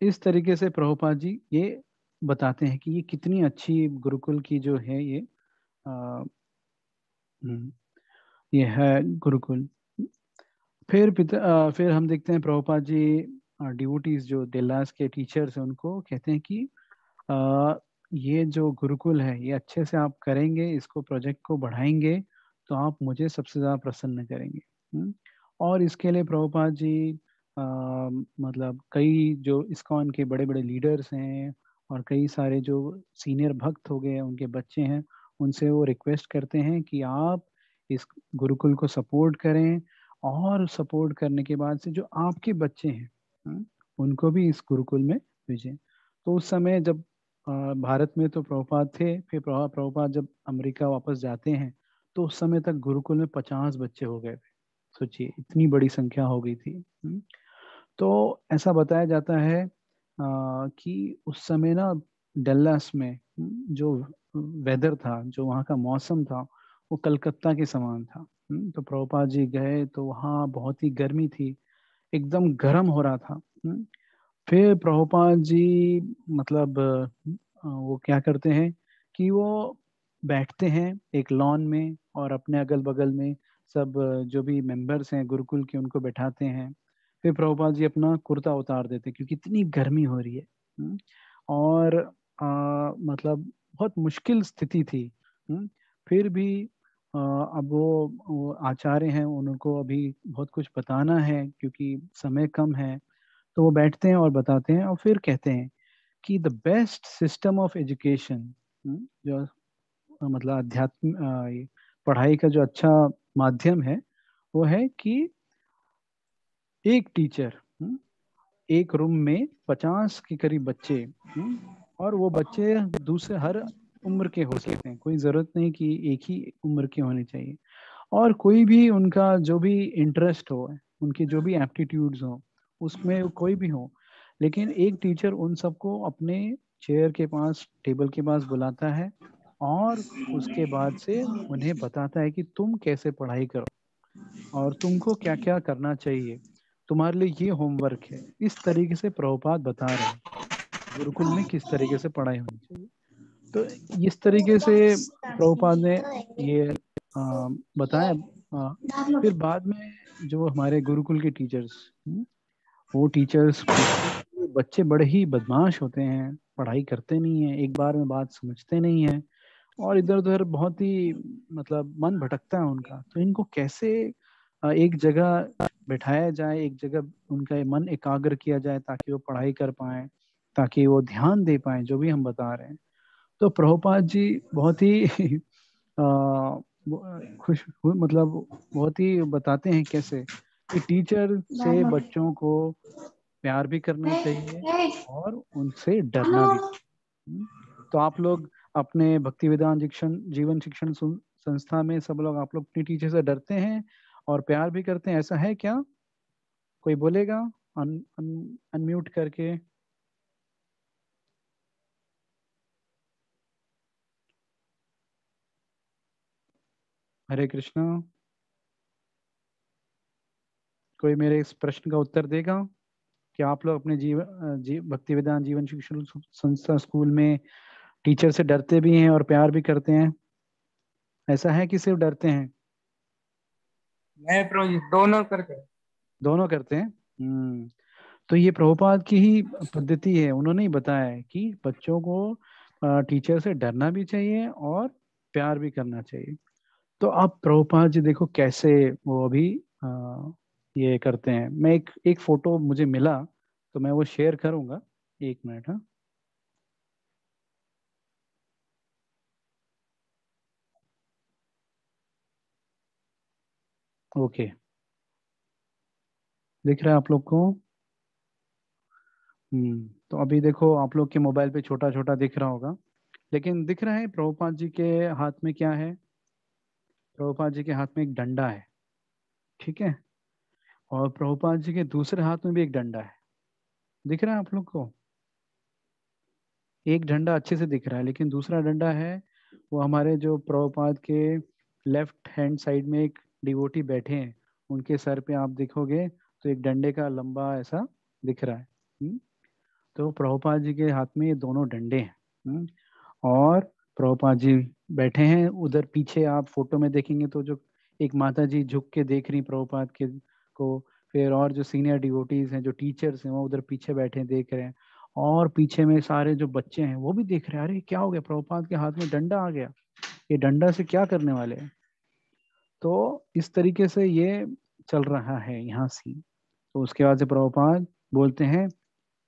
इस तरीके से प्रभुपाद जी ये बताते हैं कि ये कितनी अच्छी गुरुकुल की जो है ये आ, ये है गुरुकुल। फिर हम देखते हैं प्रभुपाद जी डिवोटीज जो डेलास के टीचर्स हैं उनको कहते हैं कि आ, ये जो गुरुकुल है ये अच्छे से आप करेंगे, इसको प्रोजेक्ट को बढ़ाएंगे तो आप मुझे सबसे ज़्यादा प्रसन्न करेंगे। और इसके लिए प्रभुपाद जी मतलब कई जो इस्कॉन के बड़े बड़े लीडर्स हैं और कई सारे जो सीनियर भक्त हो गए उनके बच्चे हैं, उनसे वो रिक्वेस्ट करते हैं कि आप इस गुरुकुल को सपोर्ट करें, और सपोर्ट करने के बाद से जो आपके बच्चे हैं उनको भी इस गुरुकुल में भेजें। तो उस समय जब भारत में तो प्रभुपाद थे, फिर प्रभुपाद जब अमेरिका वापस जाते हैं तो उस समय तक गुरुकुल में 50 बच्चे हो गए थे। सोचिए इतनी बड़ी संख्या हो गई थी। तो ऐसा बताया जाता है कि उस समय ना डल्लास में जो वेदर था, जो वहाँ का मौसम था, वो कलकत्ता के समान था। तो प्रभुपाद जी गए तो वहाँ बहुत ही गर्मी थी, एकदम गर्म हो रहा था। फिर प्रभुपाद जी मतलब वो क्या करते हैं कि वो बैठते हैं एक लॉन में और अपने अगल बगल में सब जो भी मेंबर्स हैं गुरुकुल के उनको बैठाते हैं। फिर प्रभुपाद जी अपना कुर्ता उतार देते हैं क्योंकि इतनी गर्मी हो रही है। और मतलब बहुत मुश्किल स्थिति थी। फिर भी अब वो आचार्य हैं, उनको अभी बहुत कुछ बताना है क्योंकि समय कम है। तो वो बैठते हैं और बताते हैं और फिर कहते हैं कि the best system of education, जो मतलब अध्यात्म ये पढ़ाई का जो अच्छा माध्यम है वो है कि एक टीचर एक रूम में 50 के करीब बच्चे, और वो बच्चे दूसरे हर उम्र के हो सकते हैं, कोई जरूरत नहीं कि एक ही उम्र के होने चाहिए। और कोई भी उनका जो भी इंटरेस्ट हो, उनके जो भी एप्टीट्यूड्स हो उसमें कोई भी हो, लेकिन एक टीचर उन सबको अपने चेयर के पास, टेबल के पास बुलाता है और उसके बाद से उन्हें बताता है कि तुम कैसे पढ़ाई करो और तुमको क्या क्या करना चाहिए, तुम्हारे लिए ये होमवर्क है। इस तरीके से प्रभुपाद बता रहे हैं गुरुकुल में किस तरीके से पढ़ाई होनी चाहिए। तो इस तरीके से प्रभुपाद ने ये बताया। फिर बाद में जो हमारे गुरुकुल के टीचर्स, वो टीचर्स पूछते हैं कि बच्चे बड़े ही बदमाश होते हैं, पढ़ाई करते नहीं है, एक बार में बात समझते नहीं है और इधर उधर बहुत ही मतलब मन भटकता है उनका, तो इनको कैसे एक जगह बैठाया जाए, एक जगह उनका मन एकाग्र किया जाए ताकि वो पढ़ाई कर पाए, ताकि वो ध्यान दे पाए जो भी हम बता रहे हैं। तो प्रभुपाद जी बहुत ही मतलब बहुत ही बताते हैं कैसे कि टीचर से बच्चों को प्यार भी करना चाहिए और उनसे डरना भी चाहिए। तो आप लोग अपने भक्ति वेदांत जीवन शिक्षण संस्था में सब लोग, आप लोग अपनी टीचर से डरते हैं और प्यार भी करते हैं, ऐसा है क्या? कोई बोलेगा अनम्यूट करके? हरे कृष्णा। कोई मेरे इस प्रश्न का उत्तर देगा कि आप लोग अपने भक्ति वेदांत जीवन शिक्षण संस्था स्कूल में टीचर से डरते भी हैं और प्यार भी करते हैं, ऐसा है कि सिर्फ डरते हैं? मैं प्रभु दोनों करके। दोनों करते हैं। तो ये प्रभुपाद की ही पद्धति है, उन्होंने ही बताया है कि बच्चों को टीचर से डरना भी चाहिए और प्यार भी करना चाहिए। तो अब प्रभुपाद जी देखो कैसे वो अभी ये करते हैं। मैं एक एक फोटो मुझे मिला तो मैं वो शेयर करूंगा, एक मिनट। हाँ, ओके, दिख रहा है आप लोग को? तो अभी देखो आप लोग के मोबाइल पे छोटा छोटा दिख रहा होगा, लेकिन दिख रहा है प्रभुपाद जी के हाथ में क्या है? प्रभुपाद जी के हाथ में एक डंडा है, ठीक है? और प्रभुपाद जी के दूसरे हाथ में भी एक डंडा है, दिख रहा है आप लोग को? एक डंडा अच्छे से दिख रहा है, लेकिन दूसरा डंडा है वो हमारे जो प्रभुपाद के लेफ्ट हैंड साइड में एक डिवोटी बैठे हैं, उनके सर पे आप देखोगे तो एक डंडे का लंबा ऐसा दिख रहा है। तो प्रभुपाद जी के हाथ में ये दोनों डंडे हैं। और प्रभुपाद जी बैठे हैं उधर पीछे, आप फोटो में देखेंगे तो जो एक माता जी झुक के देख रही प्रभुपाद के को, फिर और जो सीनियर डिवोटीज हैं, जो टीचर्स हैं, वो उधर पीछे बैठे देख रहे हैं। और पीछे में सारे जो बच्चे हैं वो भी देख रहे हैं, अरे क्या हो गया, प्रभुपाद के हाथ में डंडा आ गया, ये डंडा से क्या करने वाले हैं। तो इस तरीके से ये चल रहा है यहाँ से। तो उसके बाद से प्रभुपाद बोलते हैं,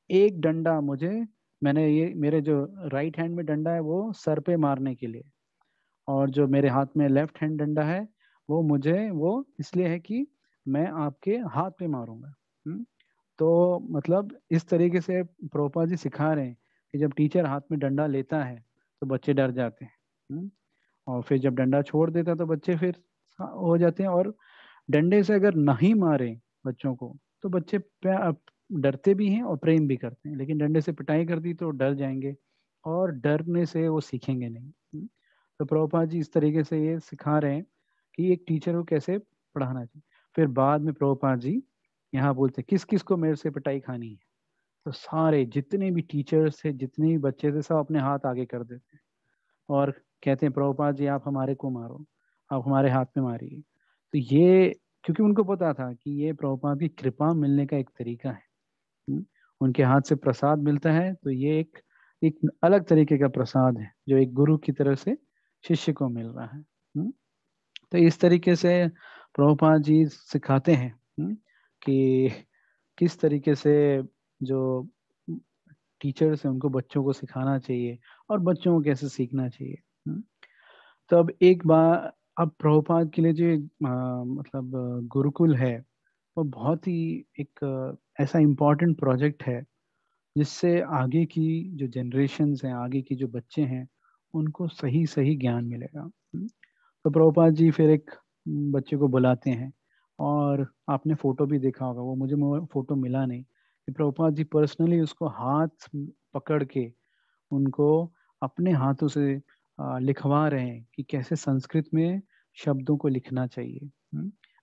एक डंडा मुझे, मैंने ये मेरे जो राइट हैंड में डंडा है वो सर पे मारने के लिए, और जो मेरे हाथ में लेफ्ट हैंड डंडा है वो इसलिए है कि मैं आपके हाथ पे मारूंगा। तो मतलब इस तरीके से प्रभुपाद जी सिखा रहे हैं कि जब टीचर हाथ में डंडा लेता है तो बच्चे डर जाते हैं। और फिर जब डंडा छोड़ देता है तो बच्चे फिर हो जाते हैं। और डंडे से अगर नहीं मारे बच्चों को तो बच्चे डरते भी हैं और प्रेम भी करते हैं, लेकिन डंडे से पिटाई कर दी तो डर जाएंगे, और डरने से वो सीखेंगे नहीं। तो प्रभुपाद जी इस तरीके से ये सिखा रहे हैं कि एक टीचर को कैसे पढ़ाना चाहिए। फिर बाद में प्रभुपाद जी यहाँ बोलते हैं, किस किस को मेरे से पिटाई खानी है। तो सारे जितने भी टीचर्स थे, जितने भी बच्चे थे, सब अपने हाथ आगे कर देते हैं और कहते हैं, प्रभुपाद जी आप हमारे को मारो, आप हमारे हाथ में मारिए। तो ये, क्योंकि उनको पता था कि ये प्रभुपाद की कृपा मिलने का एक तरीका है। हम्म, उनके हाथ से प्रसाद मिलता है, तो ये एक एक अलग तरीके का प्रसाद है जो एक गुरु की तरह से शिष्य को मिल रहा है। तो इस तरीके से प्रभुपाद जी सिखाते हैं कि किस तरीके से जो टीचर्स हैं उनको बच्चों को सिखाना चाहिए और बच्चों को कैसे सीखना चाहिए। तो अब एक बार, अब प्रभुपाद के लिए जो मतलब गुरुकुल है, वो बहुत ही एक ऐसा इम्पोर्टेंट प्रोजेक्ट है जिससे आगे की जो जनरेशन्स हैं, आगे की जो बच्चे हैं, उनको सही सही ज्ञान मिलेगा। तो प्रभुपाद जी फिर एक बच्चे को बुलाते हैं, और आपने फोटो भी देखा होगा, वो मुझे फोटो मिला नहीं, कि प्रभुपाद जी पर्सनली उसको हाथ पकड़ के उनको अपने हाथों से लिखवा रहे हैं कि कैसे संस्कृत में शब्दों को लिखना चाहिए।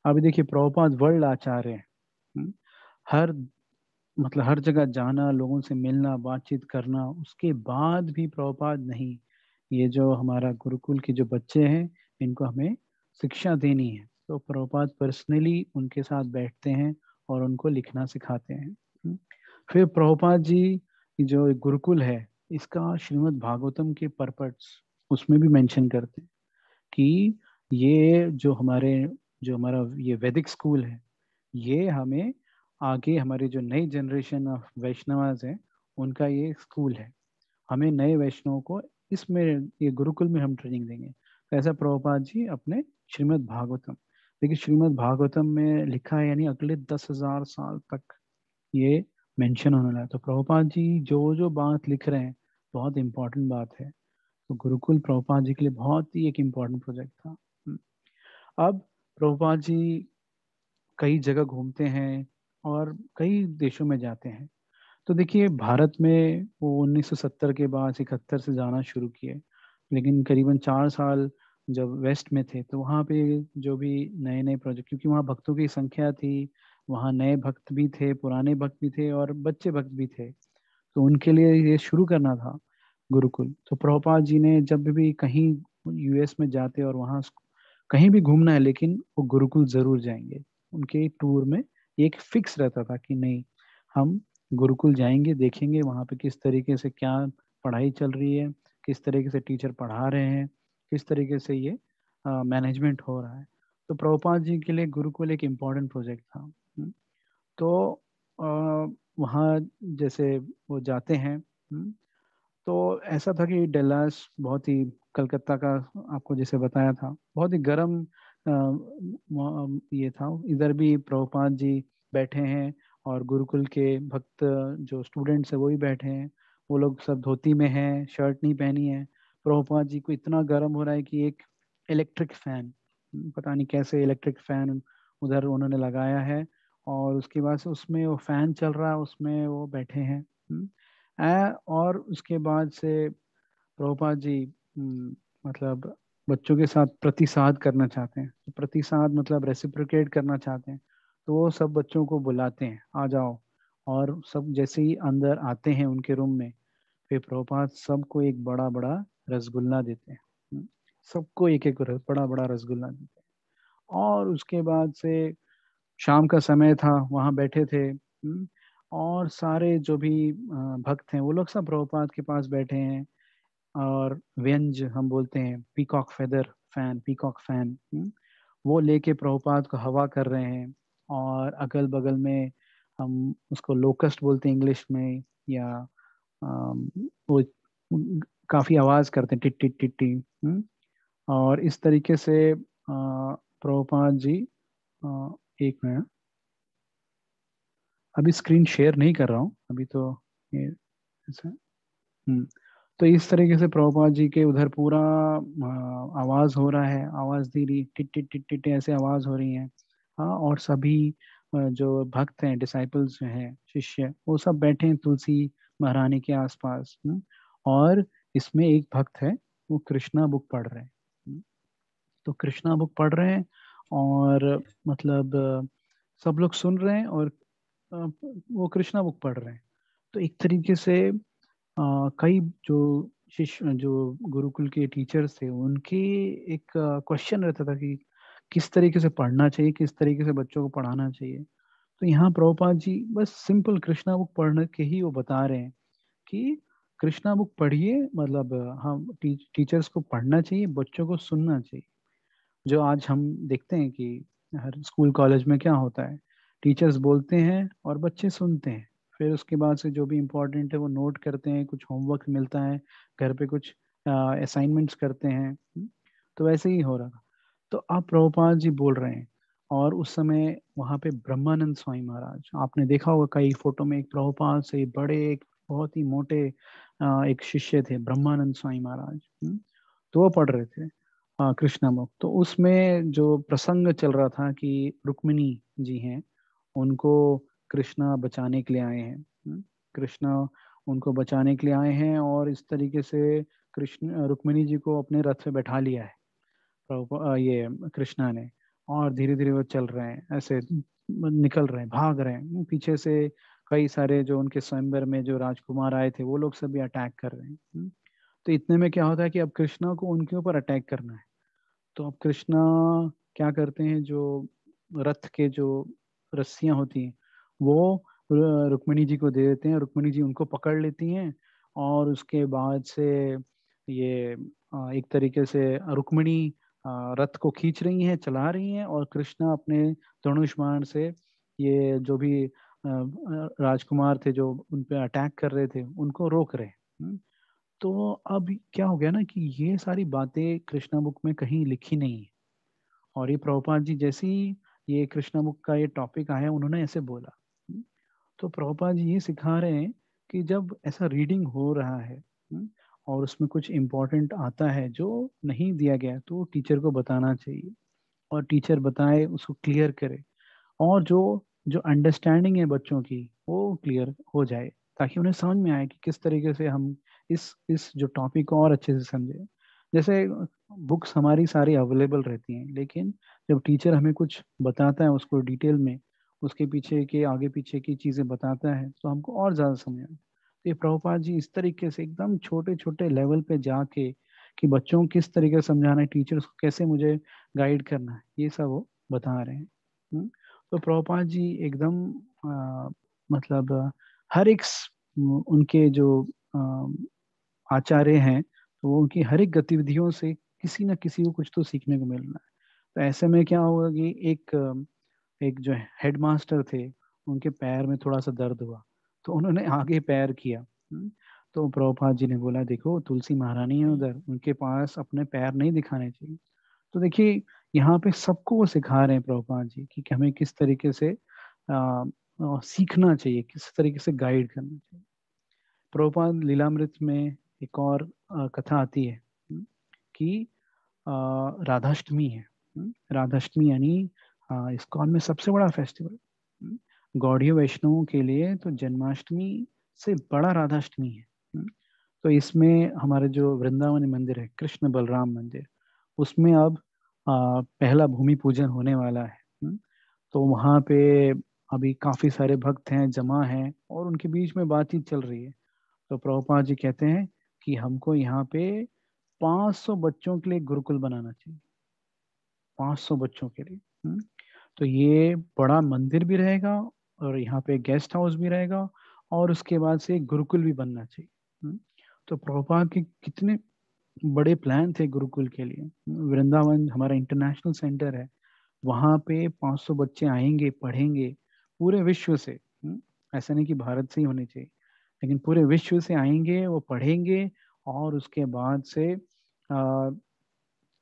अभी देखिए, प्रभुपाद वर्ल्ड आचार्य हैं। हर मतलब हर जगह जाना, लोगों से मिलना, बातचीत करना, उसके बाद भी प्रभुपाद नहीं, ये जो हमारा गुरुकुल के जो बच्चे हैं, इनको हमें शिक्षा देनी है, तो प्रभुपाद पर्सनली उनके साथ बैठते हैं और उनको लिखना सिखाते हैं। फिर प्रभुपाद जी की जो गुरुकुल है, इसका श्रीमद् भागवतम के परपट्स उसमें भी मेंशन करते हैं कि ये जो हमारा ये वैदिक स्कूल है, ये हमें आगे हमारे जो नई जनरेशन ऑफ वैष्णवाज हैं उनका ये स्कूल है। हमें नए वैष्णवों को इसमें, ये गुरुकुल में हम ट्रेनिंग देंगे। तो ऐसा प्रभुपाद जी अपने श्रीमद् भागवतम, देखिए श्रीमद् भागवतम में लिखा है, यानी अगले 10,000 साल तक ये मेंशन होने लगा। तो प्रभुपाद जी जो जो बात लिख रहे हैं, बहुत इंपॉर्टेंट बात है। तो गुरुकुल प्रभुपाद जी के लिए बहुत ही एक इम्पोर्टेंट प्रोजेक्ट था। अब प्रभुपाद जी कई जगह घूमते हैं और कई देशों में जाते हैं। तो देखिए, भारत में वो 1970 के बाद 71 से जाना शुरू किए, लेकिन करीबन 4 साल जब वेस्ट में थे तो वहाँ पे जो भी नए नए प्रोजेक्ट, क्योंकि वहाँ भक्तों की संख्या थी, वहाँ नए भक्त भी थे, पुराने भक्त भी थे और बच्चे भक्त भी थे, तो उनके लिए ये शुरू करना था गुरुकुल। तो प्रभुपाद जी ने जब भी कहीं यूएस में जाते और वहाँ कहीं भी घूमना है, लेकिन वो गुरुकुल जरूर जाएंगे। उनके टूर में एक फिक्स रहता था कि नहीं, हम गुरुकुल जाएंगे, देखेंगे वहाँ पे किस तरीके से क्या पढ़ाई चल रही है, किस तरीके से टीचर पढ़ा रहे हैं, किस तरीके से ये मैनेजमेंट हो रहा है। तो प्रभुपाद जी के लिए गुरुकुल एक इम्पॉर्टेंट प्रोजेक्ट था। तो वहाँ जैसे वो जाते हैं, तो ऐसा था कि डल्लास बहुत ही, कलकत्ता का आपको जैसे बताया था, बहुत ही गर्म ये था। इधर भी प्रभुपाद जी बैठे हैं और गुरुकुल के भक्त जो स्टूडेंट्स है वो भी बैठे हैं। वो लोग सब धोती में हैं, शर्ट नहीं पहनी है। प्रभुपाद जी को इतना गर्म हो रहा है कि एक इलेक्ट्रिक फैन, पता नहीं कैसे इलेक्ट्रिक फैन उधर उन्होंने लगाया है, और उसके बाद से उसमें वो फैन चल रहा है, उसमें वो बैठे हैं। और उसके बाद से प्रभुपाद जी मतलब बच्चों के साथ प्रतिसाद करना चाहते हैं। तो प्रतिसाद मतलब रेसिप्रोकेट करना चाहते हैं, तो वो सब बच्चों को बुलाते हैं, आ जाओ, और सब जैसे ही अंदर आते हैं उनके रूम में, फिर प्रभुपाद सबको एक बड़ा बड़ा रसगुल्ला देते हैं। सबको एक एक बड़ा बड़ा रसगुल्ला देते हैं। और उसके बाद से शाम का समय था, वहाँ बैठे थे। और सारे जो भी भक्त हैं वो लोग सब प्रभुपाद के पास बैठे हैं। और व्यंज हम बोलते हैं, peacock feather fan, peacock fan, वो लेके प्रभुपाद को हवा कर रहे हैं। और अगल बगल में हम उसको लोकस्ट बोलते हैं इंग्लिश में, या वो काफी आवाज करते हैं, टिट टिट टिट टी। और इस तरीके से प्रभुपाद जी, एक मिनट, अभी स्क्रीन शेयर नहीं कर रहा हूँ अभी तो, ये ऐसा। हम्म तो इस तरीके से प्रभुपाद जी के उधर पूरा आवाज हो रहा है, आवाज धीरे टिट टिट टिट टिट ऐसे आवाज हो रही है। हाँ, और सभी जो भक्त हैं, डिसाइपल्स जो हैं, शिष्य, वो सब बैठे हैं तुलसी महारानी के आसपास। और इसमें एक भक्त है, वो कृष्णा बुक पढ़ रहे हैं। तो कृष्णा बुक पढ़ रहे हैं, और मतलब सब लोग सुन रहे हैं, और वो कृष्णा बुक पढ़ रहे हैं। तो एक तरीके से कई जो शिष्य, जो गुरुकुल के टीचर्स थे, उनके एक क्वेश्चन रहता था कि किस तरीके से पढ़ना चाहिए, किस तरीके से बच्चों को पढ़ाना चाहिए। तो यहाँ प्रभुपाद जी बस सिंपल कृष्णा बुक पढ़ने के ही वो बता रहे हैं कि कृष्णा बुक पढ़िए, मतलब हम टीचर्स को पढ़ना चाहिए, बच्चों को सुनना चाहिए। जो आज हम देखते हैं कि हर स्कूल कॉलेज में क्या होता है, टीचर्स बोलते हैं और बच्चे सुनते हैं। फिर उसके बाद से जो भी इम्पोर्टेंट है वो नोट करते हैं, कुछ होमवर्क मिलता है, घर पे कुछ असाइनमेंट्स करते हैं। तो वैसे ही हो रहा था। तो अब प्रभुपाद जी बोल रहे हैं, और उस समय वहाँ पे ब्रह्मानंद स्वामी महाराज, आपने देखा होगा कई फोटो में, एक प्रभुपाद से बड़े, एक बहुत ही मोटे एक शिष्य थे, ब्रह्मानंद स्वामी महाराज। तो वो पढ़ रहे थे कृष्णामुख। तो उसमें जो प्रसंग चल रहा था कि रुक्मिणी जी हैं, उनको कृष्णा बचाने के लिए आए हैं। कृष्णा उनको बचाने के लिए आए हैं, और इस तरीके से कृष्ण रुक्मिणी जी को अपने रथ पे बैठा लिया है ये कृष्णा ने। और धीरे धीरे वो चल रहे हैं, ऐसे निकल रहे हैं, भाग रहे हैं पीछे से। कई सारे जो उनके स्वयंवर में जो राजकुमार आए थे, वो लोग सब भी अटैक कर रहे हैं। तो इतने में क्या होता है कि अब कृष्णा को उनके ऊपर अटैक करना है। तो अब कृष्णा क्या करते हैं, जो रथ के जो रस्सियां होती हैं, वो रुक्मिणी जी को दे देते हैं। रुक्मिणी जी उनको पकड़ लेती हैं, और उसके बाद से ये एक तरीके से रुक्मिणी रथ को खींच रही हैं, चला रही हैं, और कृष्णा अपने धनुष बाण से ये जो भी राजकुमार थे जो उन पे अटैक कर रहे थे, उनको रोक रहे हैं। तो अब क्या हो गया ना कि ये सारी बातें कृष्णा बुक में कहीं लिखी नहीं है। और ये प्रभुपाद जी जैसे ही ये कृष्णा बुक का ये टॉपिक आया, उन्होंने ऐसे बोला। तो प्रभुपाद जी ये सिखा रहे हैं कि जब ऐसा रीडिंग हो रहा है, और उसमें कुछ इम्पोर्टेंट आता है जो नहीं दिया गया, तो टीचर को बताना चाहिए, और टीचर बताए उसको क्लियर करे, और जो जो अंडरस्टैंडिंग है बच्चों की, वो क्लियर हो जाए, ताकि उन्हें समझ में आए कि किस तरीके से हम इस जो टॉपिक को और अच्छे से समझे। जैसे बुक्स हमारी सारी अवेलेबल रहती हैं, लेकिन जब टीचर हमें कुछ बताता है उसको डिटेल में, उसके पीछे के आगे पीछे की चीज़ें बताता है, तो हमको और ज़्यादा समझ आता है। तो ये प्रभुपाद जी इस तरीके से एकदम छोटे छोटे लेवल पे जाके कि बच्चों को किस तरीके से समझाना है, टीचर्स को कैसे मुझे गाइड करना है, ये सब वो बता रहे हैं। तो प्रभुपाद जी एकदम मतलब हर एक उनके जो आचार्य हैं, तो वो उनकी हर एक गतिविधियों से किसी न किसी को कुछ तो सीखने को मिल रहा है। तो ऐसे में क्या होगा कि एक जो हेडमास्टर थे, उनके पैर में थोड़ा सा दर्द हुआ, तो उन्होंने आगे पैर किया। तो प्रभुपाद जी ने बोला, देखो तुलसी महारानी है उधर, उनके पास अपने पैर नहीं दिखाने चाहिए। तो देखिए, यहाँ पे सबको वो सिखा रहे हैं प्रभुपाद जी कि हमें किस तरीके से सीखना चाहिए, किस तरीके से गाइड करना चाहिए। प्रभुपाद लीलामृत में एक और कथा आती है, कि राधाष्टमी है। राधाष्टमी यानी इस्कॉन में सबसे बड़ा फेस्टिवल। गौड़ीय वैष्णवों के लिए तो जन्माष्टमी से बड़ा राधाष्टमी है। तो इसमें हमारे जो वृंदावन मंदिर है, कृष्ण बलराम मंदिर, उसमें अब पहला भूमि पूजन होने वाला है। तो वहाँ पे अभी काफी सारे भक्त हैं, जमा हैं, और उनके बीच में बातचीत चल रही है। तो प्रभुपाद जी कहते हैं कि हमको यहाँ पे 500 बच्चों के लिए गुरुकुल बनाना चाहिए, 500 बच्चों के लिए। तो ये बड़ा मंदिर भी रहेगा, और यहाँ पे गेस्ट हाउस भी रहेगा, और उसके बाद से एक गुरुकुल भी बनना चाहिए। तो प्रभुपाद के कितने बड़े प्लान थे गुरुकुल के लिए। वृंदावन हमारा इंटरनेशनल सेंटर है, वहाँ पे 500 बच्चे आएंगे, पढ़ेंगे पूरे विश्व से। ऐसा नहीं कि भारत से ही होने चाहिए, लेकिन पूरे विश्व से आएंगे, वो पढ़ेंगे, और उसके बाद से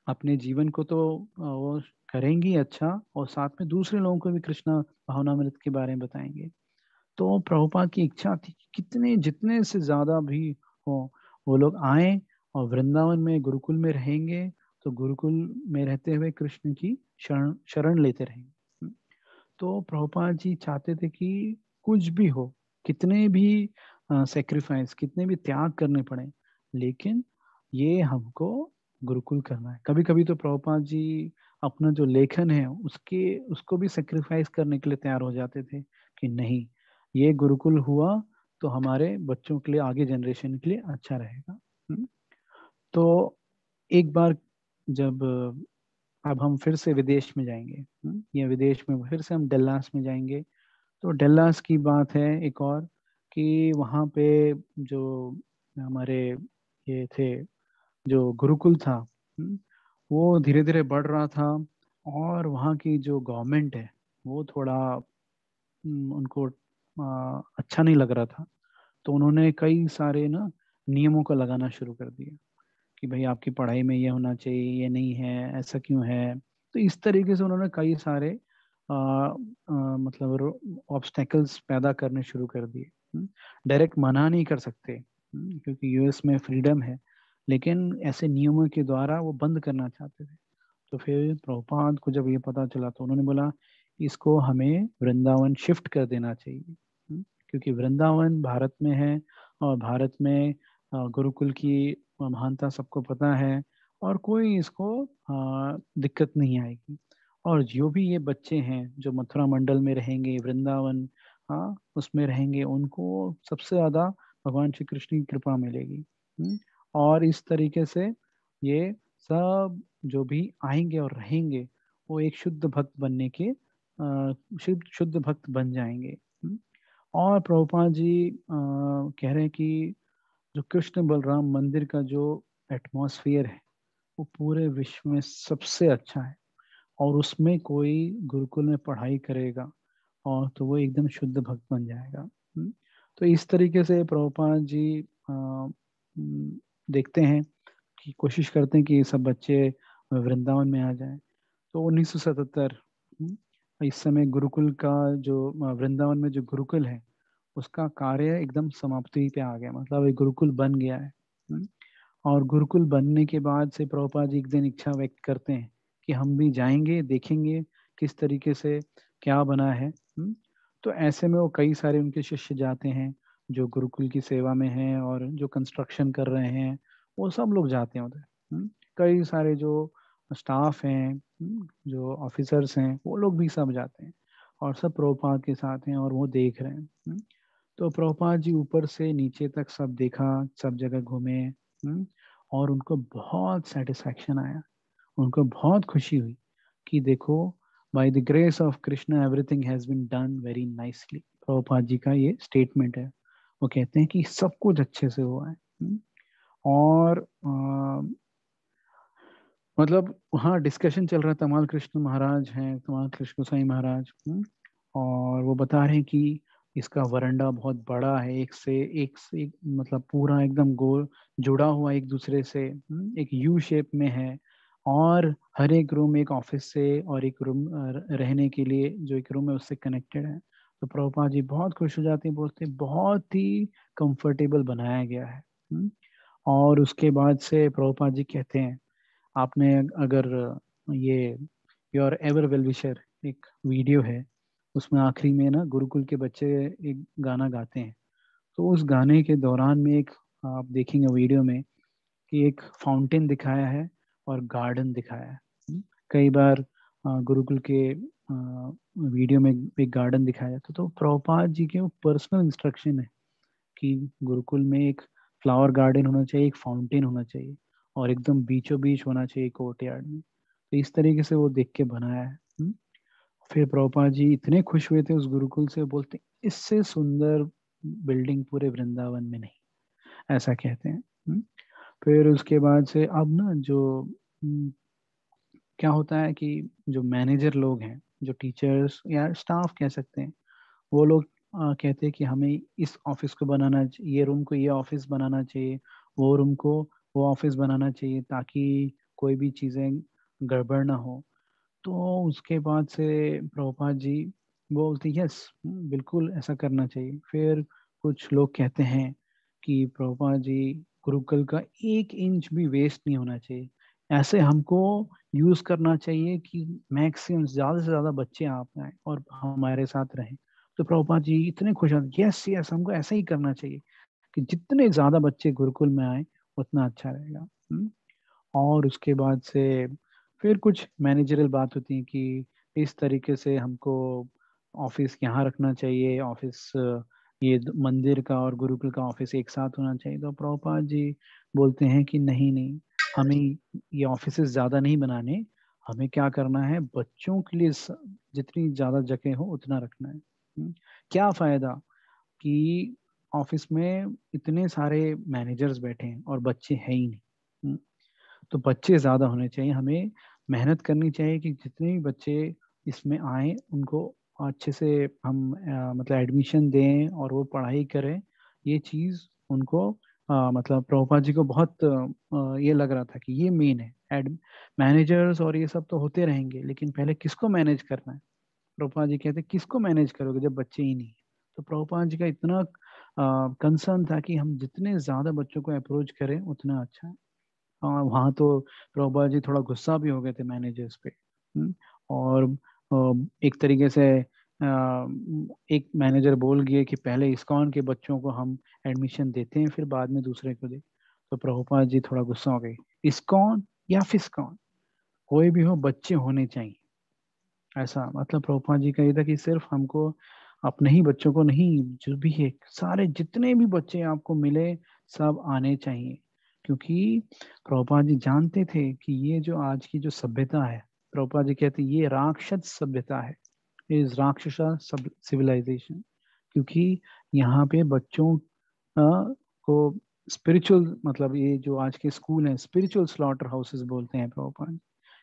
अपने जीवन को तो वो करेंगी अच्छा, और साथ में दूसरे लोगों को भी कृष्णा भावनामृत के बारे में बताएंगे। तो प्रभुपाद की इच्छा थी कि कितने जितने से ज्यादा भी हो वो लोग आए, और वृंदावन में गुरुकुल में रहेंगे, तो गुरुकुल में रहते हुए कृष्ण की शरण शरण लेते रहेंगे। तो प्रभुपाद जी चाहते थे कि कुछ भी हो, कितने भी सेक्रीफाइस, कितने भी त्याग करने पड़े, लेकिन ये हमको गुरुकुल करना है। कभी कभी तो प्रभुपाद जी अपना जो लेखन है उसके उसको भी सेक्रीफाइस करने के लिए तैयार हो जाते थे कि नहीं, ये गुरुकुल हुआ तो हमारे बच्चों के लिए, आगे जनरेशन के लिए अच्छा रहेगा। तो एक बार जब अब हम फिर से विदेश में जाएंगे, या विदेश में फिर से हम डल्लास में जाएंगे, तो डल्लास की बात है एक और, कि वहाँ पे जो हमारे ये थे, जो गुरुकुल था, वो धीरे धीरे बढ़ रहा था, और वहाँ की जो गवर्नमेंट है वो थोड़ा उनको अच्छा नहीं लग रहा था। तो उन्होंने कई सारे ना नियमों को लगाना शुरू कर दिया कि भाई आपकी पढ़ाई में ये होना चाहिए, ये नहीं है, ऐसा क्यों है। तो इस तरीके से उन्होंने कई सारे मतलब ऑब्स्टेकल्स पैदा करने शुरू कर दिए। डायरेक्ट मना नहीं कर सकते, क्योंकि यूएस में फ्रीडम है, लेकिन ऐसे नियमों के द्वारा वो बंद करना चाहते थे। तो फिर प्रभुपाद को जब ये पता चला तो उन्होंने बोला इसको हमें वृंदावन शिफ्ट कर देना चाहिए। क्योंकि वृंदावन भारत में है, और भारत में गुरुकुल की महानता सबको पता है, और कोई इसको दिक्कत नहीं आएगी। और जो भी ये बच्चे हैं जो मथुरा मंडल में रहेंगे, वृंदावन उसमें रहेंगे, उनको सबसे ज्यादा भगवान श्री कृष्ण की कृपा मिलेगी। और इस तरीके से ये सब जो भी आएंगे और रहेंगे वो एक शुद्ध भक्त बनने के शुद्ध शुद्ध भक्त बन जाएंगे। और प्रभुपाद जी कह रहे हैं कि जो कृष्ण बलराम मंदिर का जो एटमॉस्फेयर है वो पूरे विश्व में सबसे अच्छा है, और उसमें कोई गुरुकुल में पढ़ाई करेगा और तो वो एकदम शुद्ध भक्त बन जाएगा। तो इस तरीके से प्रभुपाद जी देखते हैं कि कोशिश करते हैं कि ये सब बच्चे वृंदावन में आ जाएं। तो 1977 इस समय गुरुकुल का जो वृंदावन में जो गुरुकुल है उसका कार्य एकदम समाप्ति पे आ गया, मतलब एक गुरुकुल बन गया है। और गुरुकुल बनने के बाद से प्रभुपाद जी एक दिन इच्छा व्यक्त करते हैं कि हम भी जाएंगे, देखेंगे किस तरीके से क्या बना है। तो ऐसे में वो कई सारे उनके शिष्य जाते हैं जो गुरुकुल की सेवा में हैं और जो कंस्ट्रक्शन कर रहे हैं, वो सब लोग जाते हैं उधर। कई सारे जो स्टाफ हैं, जो ऑफिसर्स हैं, वो लोग भी सब जाते हैं, और सब प्रभुपाद के साथ हैं और वो देख रहे हैं। तो प्रभुपाद जी ऊपर से नीचे तक सब देखा, सब जगह घूमे। और उनको बहुत सेटिस्फैक्शन आया, उनको बहुत खुशी हुई कि देखो, by the grace of Krishna everything has been done very nicely. Prabhupada ji का ये स्टेटमेंट है, वो कहते हैं कि सब कुछ अच्छे से हुआ है। और मतलब वहाँ डिस्कशन चल रहा है, तमाल कृष्ण महाराज हैं, तमाल कृष्ण गोसाई महाराज। और वो बता रहे हैं कि इसका वरंडा बहुत बड़ा है, एक मतलब पूरा एकदम गोल जुड़ा हुआ एक दूसरे से, एक यू शेप में है। और हर एक रूम एक ऑफिस से और एक रूम रहने के लिए जो एक रूम है उससे कनेक्टेड है। तो प्रभुपाद जी बहुत खुश हो जाते हैं, बोलते हैं बहुत ही कंफर्टेबल बनाया गया है। और उसके बाद से प्रभुपाद जी कहते हैं, आपने अगर ये योर एवर वेल विशर एक वीडियो है, उसमें आखिरी में ना गुरुकुल के बच्चे एक गाना गाते हैं। तो उस गाने के दौरान में एक आप देखेंगे वीडियो में कि एक फाउंटेन दिखाया है और गार्डन दिखाया है। कई बार गुरुकुल के वीडियो में एक गार्डन दिखाया जाता, तो प्रभुपाद जी के वो पर्सनल इंस्ट्रक्शन है कि गुरुकुल में एक फ्लावर गार्डन होना चाहिए, एक फाउंटेन होना चाहिए, और एकदम बीचों बीच होना चाहिए कोर्टयार्ड में। तो इस तरीके से वो देख के बनाया है। फिर प्रभुपाद जी इतने खुश हुए थे उस गुरुकुल से, बोलते इससे सुंदर बिल्डिंग पूरे वृंदावन में नहीं, ऐसा कहते हैं। फिर उसके बाद से अब ना जो क्या होता है कि जो मैनेजर लोग हैं, जो टीचर्स या स्टाफ कह सकते हैं, वो लोग कहते हैं कि हमें इस ऑफिस को बनाना चाहिए, ये रूम को ये ऑफिस बनाना चाहिए, वो रूम को वो ऑफिस बनाना चाहिए, ताकि कोई भी चीज़ें गड़बड़ ना हो। तो उसके बाद से प्रभुपाद जी बोलते यस, बिल्कुल ऐसा करना चाहिए। फिर कुछ लोग कहते हैं कि प्रभुपाद जी गुरुकुल का 1 इंच भी वेस्ट नहीं होना चाहिए, ऐसे हमको यूज करना चाहिए कि मैक्सिमम ज्यादा से ज्यादा बच्चे आ पाए और हमारे साथ रहें। तो प्रभुपाद जी इतने खुश होते, यस यस, हमको ऐसा ही करना चाहिए कि जितने ज्यादा बच्चे गुरुकुल में आए उतना अच्छा रहेगा। और उसके बाद से फिर कुछ मैनेजरल बात होती है कि इस तरीके से हमको ऑफिस यहाँ रखना चाहिए, ऑफिस ये मंदिर का और गुरुकुल का ऑफिस एक साथ होना चाहिए। तो प्रभुपाद जी बोलते हैं कि नहीं नहीं, हमें ये ऑफिसेस ज़्यादा नहीं बनाने, हमें क्या करना है, बच्चों के लिए जितनी ज़्यादा जगह हो उतना रखना है। क्या फ़ायदा कि ऑफिस में इतने सारे मैनेजर्स बैठे हैं और बच्चे हैं ही नहीं। तो बच्चे ज़्यादा होने चाहिए, हमें मेहनत करनी चाहिए कि जितने भी बच्चे इसमें आए उनको अच्छे से हम मतलब एडमिशन दें और वो पढ़ाई करें। ये चीज़ उनको मतलब प्रभुपाद जी को बहुत ये लग रहा था कि ये मेन है। एड मैनेजर्स और ये सब तो होते रहेंगे, लेकिन पहले किसको मैनेज करना है। प्रभुपाद जी कहते किसको मैनेज करोगे जब बच्चे ही नहीं है। तो प्रभुपाद जी का इतना कंसर्न था कि हम जितने ज़्यादा बच्चों को अप्रोच करें उतना अच्छा है। हाँ, वहाँ तो प्रभुपाद जी थोड़ा गुस्सा भी हो गए थे मैनेजर्स पे। और एक तरीके से एक मैनेजर बोल गए कि पहले इस्कॉन के बच्चों को हम एडमिशन देते हैं, फिर बाद में दूसरे को दे। तो प्रभुपाद जी थोड़ा गुस्सा हो गए, इस्कॉन या फिस्कॉन, कोई भी हो बच्चे होने चाहिए। ऐसा मतलब प्रभुपाद जी का ये था कि सिर्फ हमको अपने ही बच्चों को नहीं, जो भी है सारे जितने भी बच्चे आपको मिले सब आने चाहिए। क्योंकि प्रभुपाद जी जानते थे कि ये जो आज की जो सभ्यता है, प्रभुपाद जी कहते हैं ये राक्षस सभ्यता है, इज राक्षसा सिविलाइजेशन। क्योंकि यहाँ पे बच्चों को स्पिरिचुअल, मतलब ये जो आज के स्कूल हैं स्पिरिचुअल स्लॉटर हाउसेस बोलते हैं प्रभुपाद।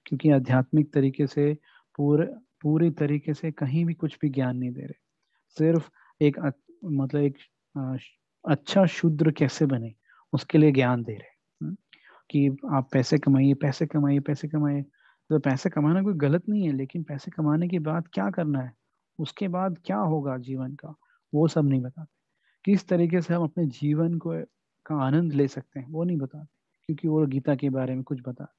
क्योंकि आध्यात्मिक तरीके से पूरे पूरी तरीके से कहीं भी कुछ भी ज्ञान नहीं दे रहे, सिर्फ एक मतलब एक अच्छा शूद्र कैसे बने उसके लिए ज्ञान दे रहे। कि आप पैसे कमाइए पैसे कमाइए पैसे कमाइए। तो पैसे कमाना कोई गलत नहीं है, लेकिन पैसे कमाने के बाद क्या करना है, उसके बाद क्या होगा जीवन का, वो सब नहीं बताते। किस तरीके से हम अपने जीवन को का आनंद ले सकते हैं वो नहीं बताते, क्योंकि वो गीता के बारे में कुछ बता।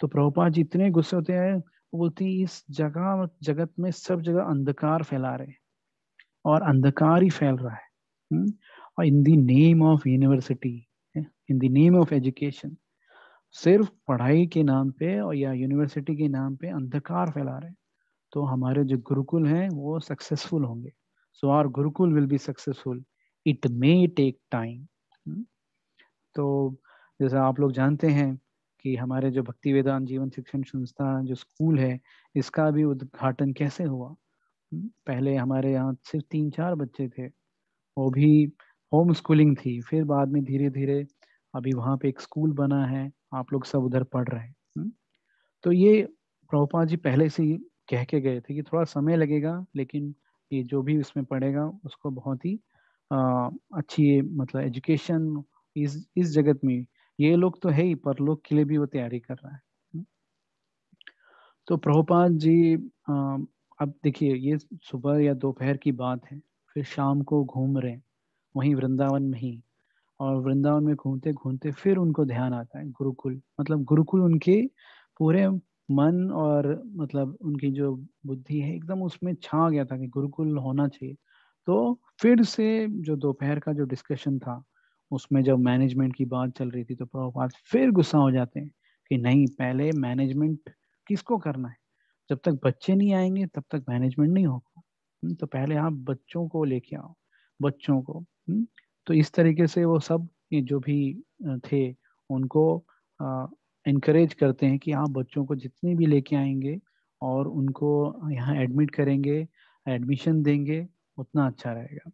तो प्रभुपाद जी इतने गुस्से होते हैं, वो बोलती है इस जगह जगत में सब जगह अंधकार फैला रहे हैं और अंधकार ही फैल रहा है। और in the name of university, in the name of education, सिर्फ पढ़ाई के नाम पे और या यूनिवर्सिटी के नाम पे अंधकार फैला रहे हैं। तो हमारे जो गुरुकुल हैं वो सक्सेसफुल होंगे। So our Gurukul will be successful, it may take time. तो जैसा आप लोग जानते हैं कि हमारे जो भक्ति वेदांत जीवन शिक्षण संस्था जो स्कूल है, इसका भी उद्घाटन कैसे हुआ। पहले हमारे यहाँ सिर्फ 3-4 बच्चे थे, वो भी होम स्कूलिंग थी। फिर बाद में धीरे धीरे अभी वहाँ पे एक स्कूल बना है, आप लोग सब उधर पढ़ रहे हैं। तो ये प्रभुपाद जी पहले से ही कह के गए थे कि थोड़ा समय लगेगा, लेकिन ये जो भी इसमें पढ़ेगा उसको बहुत ही अच्छी मतलब एजुकेशन इस जगत में, ये लोग तो है ही परलोक के लिए भी वो तैयारी कर रहा है। तो प्रभुपाद जी अब देखिए ये सुबह या दोपहर की बात है, फिर शाम को घूम रहे हैं वहीं वृंदावन में ही। और वृंदावन में घूमते घूमते फिर उनको ध्यान आता है गुरुकुल, मतलब गुरुकुल उनके पूरे मन और मतलब उनकी जो बुद्धि है एकदम उसमें छा गया था कि गुरुकुल होना चाहिए। तो फिर से जो दोपहर का जो डिस्कशन था उसमें जब मैनेजमेंट की बात चल रही थी, तो प्रभुपाद फिर गुस्सा हो जाते हैं कि नहीं, पहले मैनेजमेंट किसको करना है, जब तक बच्चे नहीं आएंगे तब तक मैनेजमेंट नहीं होगा। तो पहले आप बच्चों को लेके आओ, बच्चों को। तो इस तरीके से वो सब ये जो भी थे उनको इनकरेज करते हैं कि आप बच्चों को जितने भी लेके आएंगे और उनको यहाँ एडमिट करेंगे, एडमिशन देंगे, उतना अच्छा रहेगा।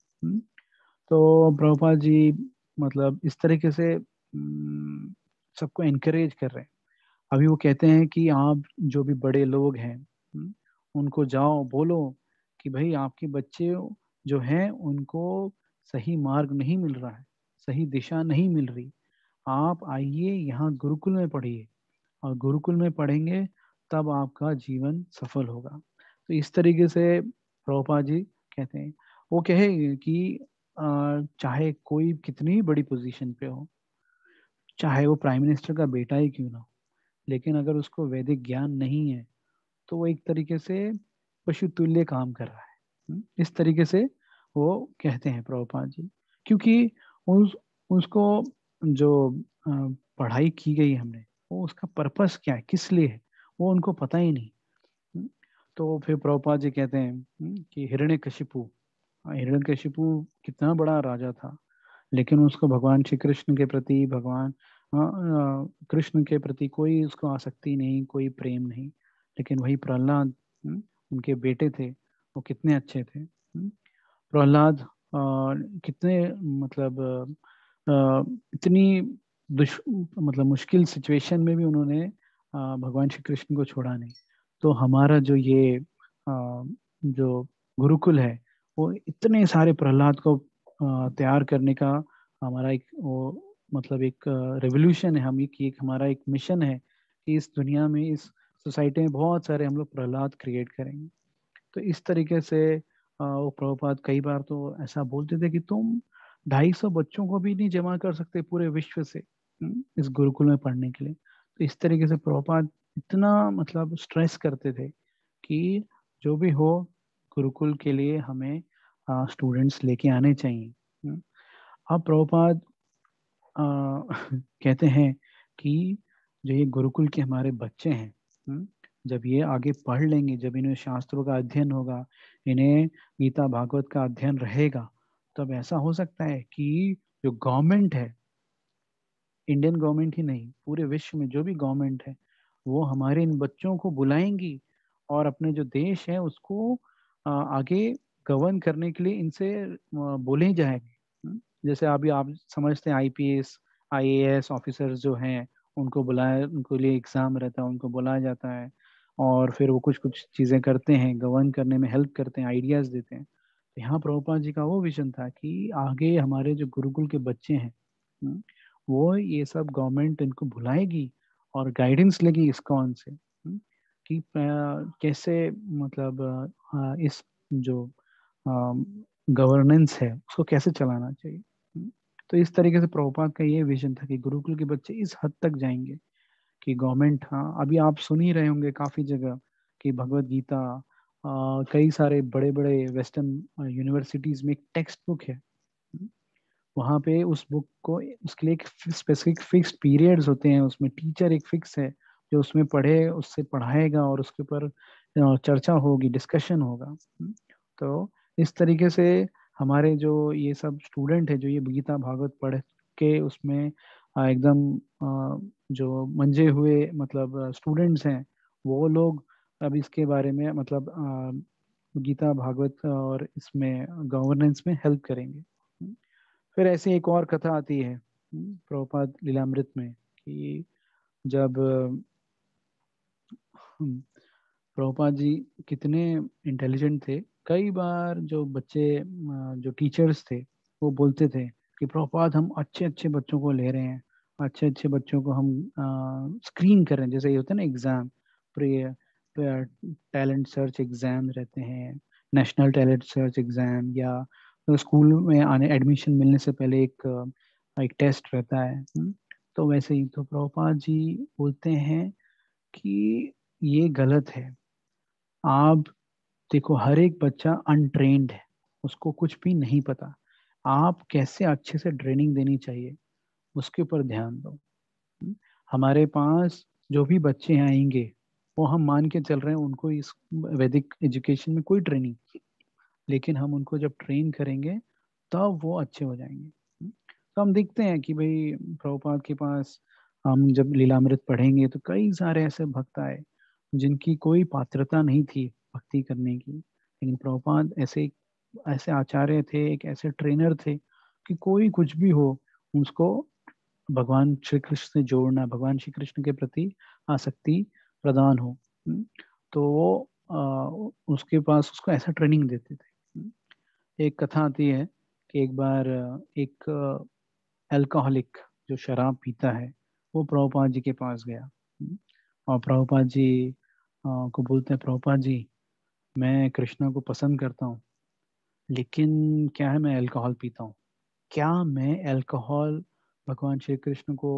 तो प्रभुपाद जी मतलब इस तरीके से सबको इनकरेज कर रहे हैं। अभी वो कहते हैं कि आप जो भी बड़े लोग हैं उनको जाओ बोलो कि भाई आपके बच्चे जो हैं उनको सही मार्ग नहीं मिल रहा है, सही दिशा नहीं मिल रही, आप आइए यहाँ गुरुकुल में पढ़िए, और गुरुकुल में पढ़ेंगे तब आपका जीवन सफल होगा। तो इस तरीके से प्रभुपाद जी कहते हैं। वो कहे कि चाहे कोई कितनी बड़ी पोजीशन पे हो, चाहे वो प्राइम मिनिस्टर का बेटा ही क्यों ना हो, लेकिन अगर उसको वैदिक ज्ञान नहीं है तो वो एक तरीके से पशु तुल्य काम कर रहा है। इस तरीके से वो कहते हैं प्रभुपाद जी। क्योंकि उस उसको जो अ, पढ़ाई की गई हमने, वो उसका पर्पस क्या है, किस लिए है, वो उनको पता ही नहीं। हम्म, तो फिर प्रभुपाद जी कहते हैं कि हिरण्यकशिपु, हिरण्यकशिपु कितना बड़ा राजा था, लेकिन उसको भगवान श्री कृष्ण के प्रति, भगवान कृष्ण के प्रति कोई उसको आसक्ति नहीं, कोई प्रेम नहीं। लेकिन वही प्रहलाद, उनके बेटे थे, वो कितने अच्छे थे। प्रहलाद कितने मतलब इतनी मतलब मुश्किल सिचुएशन में भी उन्होंने भगवान श्री कृष्ण को छोड़ा नहीं। तो हमारा जो ये जो गुरुकुल है वो इतने सारे प्रहलाद को तैयार करने का हमारा एक वो मतलब एक रेवोल्यूशन है, हम एक हमारा एक मिशन है कि इस दुनिया में, इस सोसाइटी में बहुत सारे हम लोग प्रहलाद क्रिएट करेंगे। तो इस तरीके से वो प्रभुपाद कई बार तो ऐसा बोलते थे कि तुम 250 बच्चों को भी नहीं जमा कर सकते पूरे विश्व से इस गुरुकुल में पढ़ने के लिए। तो इस तरीके से प्रभुपाद इतना मतलब स्ट्रेस करते थे कि जो भी हो गुरुकुल के लिए हमें स्टूडेंट्स लेके आने चाहिए। अब प्रभुपाद कहते हैं कि जो ये गुरुकुल के हमारे बच्चे हैं, जब ये आगे पढ़ लेंगे, जब इन्हें शास्त्रों का अध्ययन होगा, इन्हें गीता भागवत का अध्ययन रहेगा, तब ऐसा हो सकता है कि जो गवर्नमेंट है, इंडियन गवर्नमेंट ही नहीं पूरे विश्व में जो भी गवर्नमेंट है, वो हमारे इन बच्चों को बुलाएंगी और अपने जो देश है उसको आगे गवर्न करने के लिए इनसे बोले ही जाएंगे। जैसे अभी आप समझते हैं आईपीएस आईएएस ऑफिसर्स जो हैं उनको बुलाया, उनको लिए एग्जाम रहता है, उनको बुलाया जाता है और फिर वो कुछ कुछ चीजें करते हैं, गवर्न करने में हेल्प करते हैं, आइडियाज देते हैं। तो यहाँ प्रभुपाद जी का वो विजन था कि आगे हमारे जो गुरुकुल के बच्चे हैं वो ये सब गवर्नमेंट इनको बुलाएगी और गाइडेंस लेगी इस्कॉन से कि कैसे मतलब इस जो गवर्नेंस है उसको कैसे चलाना चाहिए। तो इस तरीके से प्रभुपाद का ये विजन था कि गुरुकुल के बच्चे इस हद तक जाएंगे कि गवर्नमेंट, हाँ अभी आप सुन ही रहे होंगे काफी जगह कि भगवत गीता कई सारे बड़े बड़े वेस्टर्न यूनिवर्सिटीज में एक टेक्स्ट बुक है। वहाँ पे उस बुक को, उसके लिए एक स्पेसिफिक फिक्स्ड पीरियड्स होते हैं, उसमें टीचर एक फिक्स है जो उसमें पढ़े, उससे पढ़ाएगा और उसके ऊपर चर्चा होगी, डिस्कशन होगा। तो इस तरीके से हमारे जो ये सब स्टूडेंट है जो ये गीता भागवत पढ़ के उसमें एकदम जो मंजे हुए मतलब स्टूडेंट्स हैं, वो लोग अब इसके बारे में मतलब गीता भागवत और इसमें गवर्नेंस में हेल्प करेंगे। फिर ऐसे एक और कथा आती है प्रभुपाद लीलामृत में कि जब प्रभुपाद जी कितने इंटेलिजेंट थे, कई बार जो बच्चे जो टीचर्स थे वो बोलते थे कि प्रभुपाद हम अच्छे अच्छे बच्चों को ले रहे हैं, अच्छे अच्छे बच्चों को हम स्क्रीन कर रहे हैं, जैसे ये होता है ना exam, pre talent search exam रहते हैं, नेशनल टैलेंट सर्च एग्जाम, या तो स्कूल में आने एडमिशन मिलने से पहले एक टेस्ट रहता है। तो वैसे ही तो प्रभुपाद जी बोलते हैं कि ये गलत है। आप देखो हर एक बच्चा अनट्रेन्ड है, उसको कुछ भी नहीं पता, आप कैसे अच्छे से ट्रेनिंग देनी चाहिए उसके ऊपर ध्यान दो। हमारे पास जो भी बच्चे आएंगे वो हम मान के चल रहे हैं उनको इस वैदिक एजुकेशन में कोई ट्रेनिंग, लेकिन हम उनको जब ट्रेन करेंगे तब वो अच्छे हो जाएंगे। तो हम देखते हैं कि भाई प्रभुपाद के पास हम जब लीलामृत पढ़ेंगे तो कई सारे ऐसे भक्त आए जिनकी कोई पात्रता नहीं थी भक्ति करने की, लेकिन प्रभुपाद ऐसे ऐसे आचार्य थे, एक ऐसे ट्रेनर थे कि कोई कुछ भी हो उसको भगवान श्री कृष्ण से जोड़ना, भगवान श्री कृष्ण के प्रति आसक्ति प्रदान हो। तो वो उसके पास उसको ऐसा ट्रेनिंग देते थे। एक कथा आती है कि एक बार एक अल्कोहलिक जो शराब पीता है वो प्रभुपाद जी के पास गया। और प्रभुपाद जी को बोलते हैं, प्रभुपाद जी मैं कृष्णा को पसंद करता हूँ, लेकिन क्या है मैं अल्कोहल पीता हूँ, क्या मैं अल्कोहल भगवान श्री कृष्ण को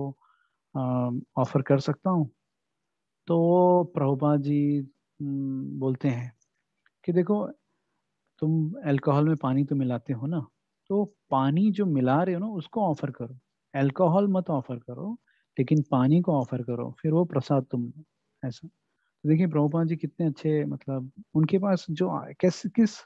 ऑफर कर सकता हूँ? तो प्रभुपाद जी बोलते हैं कि देखो तुम अल्कोहल में पानी तो मिलाते हो ना, तो पानी जो मिला रहे हो ना उसको ऑफर करो, अल्कोहल मत ऑफर करो, लेकिन पानी को ऑफर करो, फिर वो प्रसाद तुम लो। ऐसा। तो देखिए प्रभुपाद जी कितने अच्छे, मतलब उनके पास जो किस किस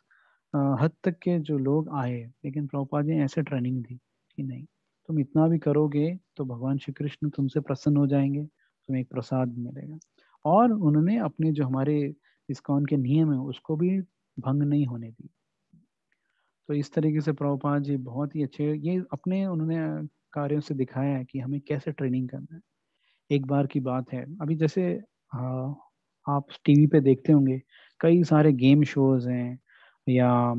हद तक के जो लोग आए, लेकिन प्रभुपाद जी ने ऐसे ट्रेनिंग दी कि नहीं, तुम इतना भी करोगे तो भगवान श्री कृष्ण तुमसे प्रसन्न हो जाएंगे, तुम्हें एक प्रसाद मिलेगा। और उन्होंने अपने जो हमारे इस्कॉन के नियम है उसको भी भंग नहीं होने दी। तो इस तरीके से प्रभुपाद जी बहुत ही अच्छे, ये अपने उन्होंने कार्यों से दिखाया है कि हमें कैसे ट्रेनिंग करना है। एक बार की बात है, अभी जैसे आप टीवी पे देखते होंगे कई सारे गेम शोज हैं, या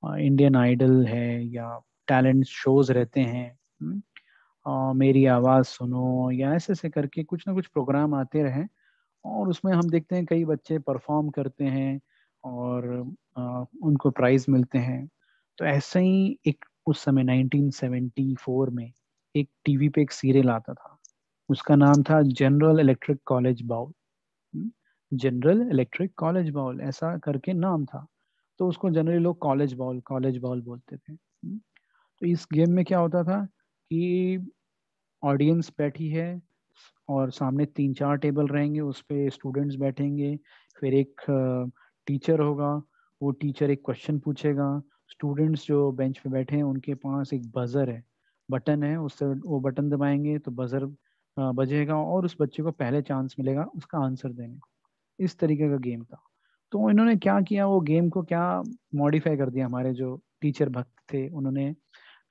इंडियन आइडल है, या टैलेंट शोज रहते हैं। मेरी आवाज़ सुनो या ऐसे ऐसे करके कुछ ना कुछ प्रोग्राम आते रहे, और उसमें हम देखते हैं कई बच्चे परफॉर्म करते हैं और उनको प्राइज मिलते हैं। तो ऐसे ही एक उस समय 1974 में एक टीवी पे एक सीरियल आता था, उसका नाम था General Electric college bowl. General Electric college bowl ऐसा करके नाम था। तो उसको जनरली लोग कॉलेज बाउल बोलते थे। तो इस गेम में क्या होता था कि ऑडियंस बैठी है और सामने तीन चार टेबल रहेंगे, उस पे स्टूडेंट्स बैठेंगे, फिर एक टीचर होगा, वो टीचर एक क्वेश्चन पूछेगा। स्टूडेंट्स जो बेंच पे बैठे हैं उनके पास एक बजर है, बटन है, उससे वो बटन दबाएंगे तो बजर बजेगा और उस बच्चे को पहले चांस मिलेगा उसका आंसर देने को। इस तरीके का गेम था। तो इन्होंने क्या किया, वो गेम को क्या मॉडिफाई कर दिया, हमारे जो टीचर भक्त थे उन्होंने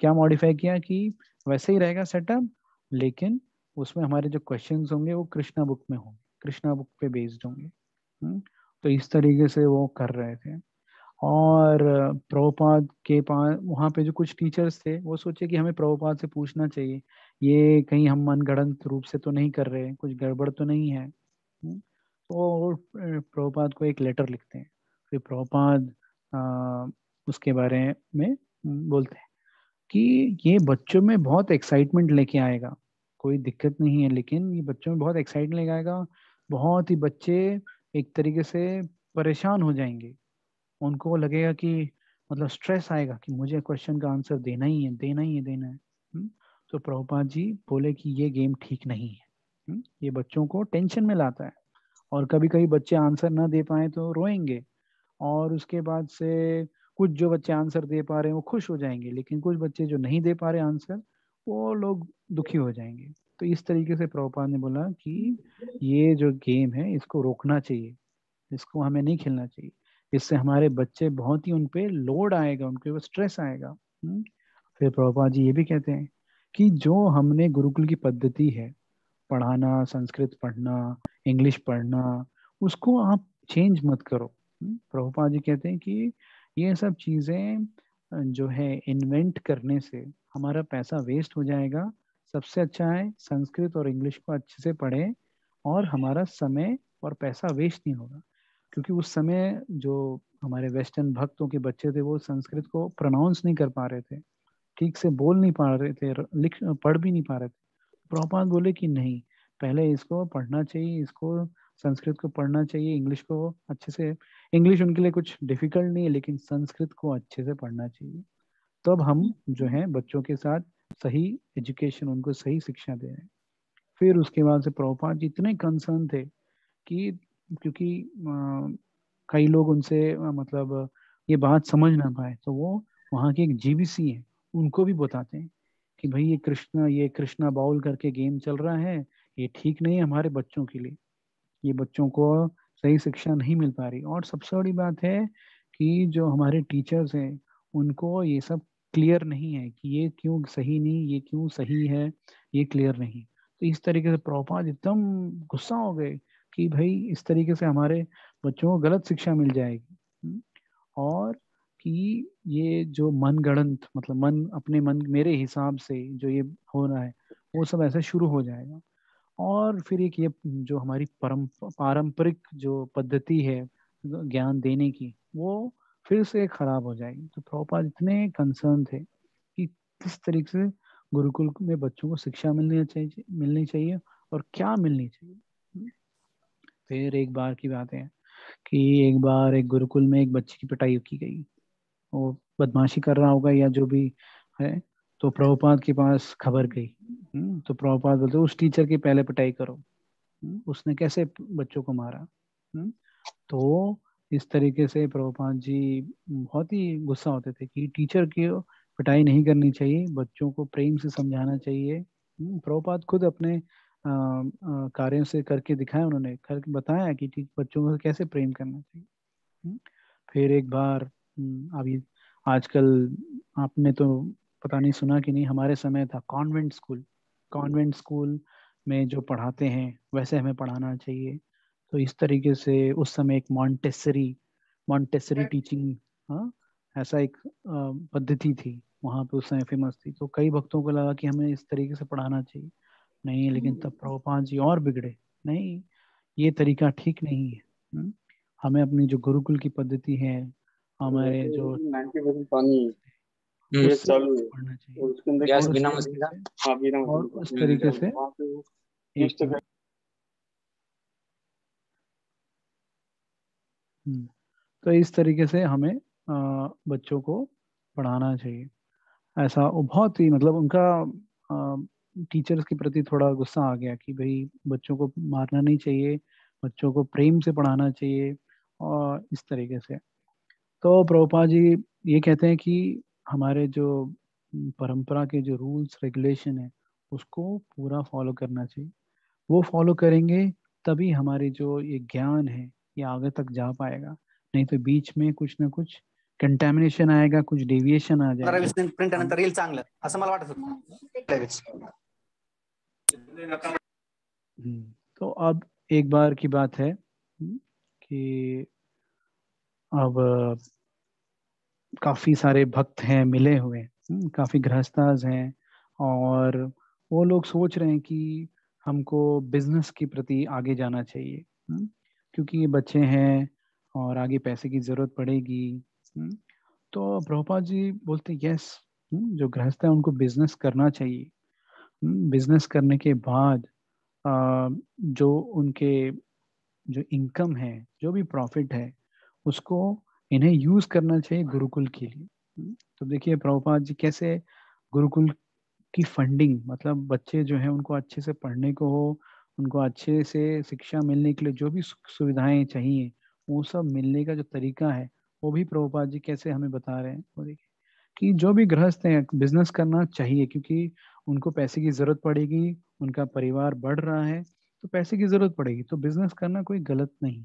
क्या मॉडिफाई किया कि वैसे ही रहेगा सेटअप, लेकिन उसमें हमारे जो क्वेश्चंस होंगे वो कृष्णा बुक में होंगे, कृष्णा बुक पे बेस्ड होंगे। तो इस तरीके से वो कर रहे थे। और प्रभुपाद के पास वहाँ पे जो कुछ टीचर्स थे वो सोचे कि हमें प्रभुपाद से पूछना चाहिए, ये कहीं हम मनगढ़ंत रूप से तो नहीं कर रहे, कुछ गड़बड़ तो नहीं है। तो वो प्रभुपाद को एक लेटर लिखते हैं। फिर प्रभुपाद उसके बारे में बोलते हैं कि ये बच्चों में बहुत एक्साइटमेंट लेके आएगा, कोई दिक्कत नहीं है, लेकिन ये बच्चों में बहुत एक्साइटमेंट लेके आएगा, बहुत ही बच्चे एक तरीके से परेशान हो जाएंगे, उनको लगेगा कि मतलब स्ट्रेस आएगा कि मुझे क्वेश्चन का आंसर देना ही है, देना ही है, देना है। तो प्रभुपाद जी बोले कि ये गेम ठीक नहीं है। ये बच्चों को टेंशन में लाता है, और कभी कभी बच्चे आंसर ना दे पाए तो रोएंगे, और उसके बाद से कुछ जो बच्चे आंसर दे पा रहे हैं वो खुश हो जाएंगे, लेकिन कुछ बच्चे जो नहीं दे पा रहे आंसर वो लोग दुखी हो जाएंगे। तो इस तरीके से प्रभुपाद ने बोला कि ये जो गेम है इसको रोकना चाहिए, इसको हमें नहीं खेलना चाहिए, इससे हमारे बच्चे बहुत ही उनपे लोड आएगा, उनके ऊपर स्ट्रेस आएगा। फिर प्रभुपाद जी ये भी कहते हैं कि जो हमने गुरुकुल की पद्धति है, पढ़ाना, संस्कृत पढ़ना, इंग्लिश पढ़ना, उसको आप चेंज मत करो। प्रभुपाद जी कहते हैं कि ये सब चीजें जो है इन्वेंट करने से हमारा पैसा वेस्ट हो जाएगा, सबसे अच्छा है संस्कृत और इंग्लिश को अच्छे से पढ़ें, और हमारा समय और पैसा वेस्ट नहीं होगा। क्योंकि उस समय जो हमारे वेस्टर्न भक्तों के बच्चे थे वो संस्कृत को प्रोनाउंस नहीं कर पा रहे थे, ठीक से बोल नहीं पा रहे थे, लिख पढ़ भी नहीं पा रहे थे। प्रभुपाद बोले कि नहीं, पहले इसको पढ़ना चाहिए, इसको संस्कृत को पढ़ना चाहिए, इंग्लिश को अच्छे से, इंग्लिश उनके लिए कुछ डिफिकल्ट नहीं है, लेकिन संस्कृत को अच्छे से पढ़ना चाहिए। तब हम जो है बच्चों के साथ सही एजुकेशन, उनको सही शिक्षा दे रहे हैं। फिर उसके बाद से प्रभुपाद जी इतने कंसर्न थे कि क्योंकि कई लोग उनसे मतलब ये बात समझ ना पाए, तो वो वहाँ के एक जीवीसी है उनको भी बताते हैं कि भाई ये कृष्णा बाउल करके गेम चल रहा है, ये ठीक नहीं है हमारे बच्चों के लिए, ये बच्चों को सही शिक्षा नहीं मिल पा रही। और सबसे बड़ी बात है कि जो हमारे टीचर्स हैं उनको ये सब क्लियर नहीं है कि ये क्यों सही नहीं, ये क्यों सही है, ये क्लियर नहीं। तो इस तरीके से प्रभुपाद एकदम गुस्सा हो गए कि भाई इस तरीके से हमारे बच्चों को गलत शिक्षा मिल जाएगी। और कि ये जो मनगढ़ंत मतलब मन अपने मन मेरे हिसाब से जो ये हो रहा है वो सब ऐसे शुरू हो जाएगा। और फिर एक ये जो हमारी पारंपरिक जो पद्धति है ज्ञान देने की, वो फिर से खराब हो जाएगी। तो प्रभुपाद इतने कंसर्न थे कि किस तरीके से गुरुकुल में बच्चों को शिक्षा मिलनी चाहिए और क्या मिलनी चाहिए। फिर एक बार की बात है कि एक बार एक गुरुकुल में एक बच्चे की पिटाई की गई, वो बदमाशी कर रहा होगा या जो भी है। तो प्रभुपाद के पास खबर गई। तो प्रभुपाद बोलते उस टीचर की पहले पिटाई करो, उसने कैसे बच्चों को मारा। तो इस तरीके से प्रभुपाद जी बहुत ही गुस्सा होते थे कि टीचर की पिटाई नहीं करनी चाहिए, बच्चों को प्रेम से समझाना चाहिए। प्रभुपाद खुद अपने कार्यों से करके दिखाया, उन्होंने करके बताया कि बच्चों को कैसे प्रेम करना चाहिए। फिर एक बार अभी आजकल आपने तो पता नहीं सुना कि नहीं, हमारे समय था कॉन्वेंट स्कूल। कॉन्वेंट स्कूल में जो पढ़ाते हैं वैसे हमें पढ़ाना चाहिए। तो इस तरीके से उस समय एक मॉन्टेसरी टीचिंग, हाँ, ऐसा एक पद्धति थी वहाँ पे उस समय फेमस थी। तो कई भक्तों को लगा कि हमें इस तरीके से पढ़ाना चाहिए। नहीं, लेकिन तब प्रभुपाद जी और बिगड़े। नहीं, ये तरीका ठीक नहीं है। हमें अपनी जो गुरुकुल की पद्धति है, हमारे जो 90% पानी है, ये उससे चालू है पढ़ना चाहिए। और उसके अंदर गैस और उस बिना तरीके मशीन का। से हाँ बिना और मशीन उस तरीके से वहाँ पे वो एक next मिनट। तो इस तरीके से हमें बच्चों को पढ़ाना चाहिए। ऐसा वो बहुत ही मतलब उनका टीचर्स के प्रति थोड़ा गुस्सा आ गया कि भाई बच्चों को मारना नहीं चाहिए, बच्चों को प्रेम से पढ़ाना चाहिए और इस तरीके से। तो प्रभुपाद जी ये कहते हैं कि हमारे जो परंपरा के जो रूल्स रेगुलेशन है उसको पूरा फॉलो करना चाहिए। वो फॉलो करेंगे तभी हमारे जो ये ज्ञान है ये आगे तक जा पाएगा। नहीं तो बीच में कुछ ना कुछ कंटैमिनेशन आएगा, कुछ डेविएशन आ जाएगा। 15-20 प्रिंट हम नंतर येईल चांगलं असं मला वाटत होतं लगेच. तो अब एक बार की बात है कि अब काफी सारे भक्त हैं मिले हुए, काफी गृहस्थास हैं। और वो लोग सोच रहे हैं कि हमको बिजनेस के प्रति आगे जाना चाहिए। क्योंकि ये बच्चे हैं और आगे पैसे की जरूरत पड़ेगी। तो प्रभुपाद जी बोलते यस, जो गृहस्थ है उनको बिजनेस करना चाहिए। बिजनेस करने के बाद जो उनके जो इनकम है, जो भी प्रॉफिट है, उसको इन्हें यूज करना चाहिए गुरुकुल के लिए। तो देखिए प्रभुपाद जी कैसे गुरुकुल की फंडिंग, मतलब बच्चे जो हैं उनको अच्छे से पढ़ने को हो, उनको अच्छे से शिक्षा मिलने के लिए जो भी सुख सुविधाएं चाहिए वो सब मिलने का जो तरीका है वो भी प्रभुपाद जी कैसे हमें बता रहे हैं। वो देखिए कि जो भी गृहस्थ हैं बिजनेस करना चाहिए, क्योंकि उनको पैसे की जरूरत पड़ेगी, उनका परिवार बढ़ रहा है तो पैसे की जरूरत पड़ेगी, तो बिजनेस करना कोई गलत नहीं।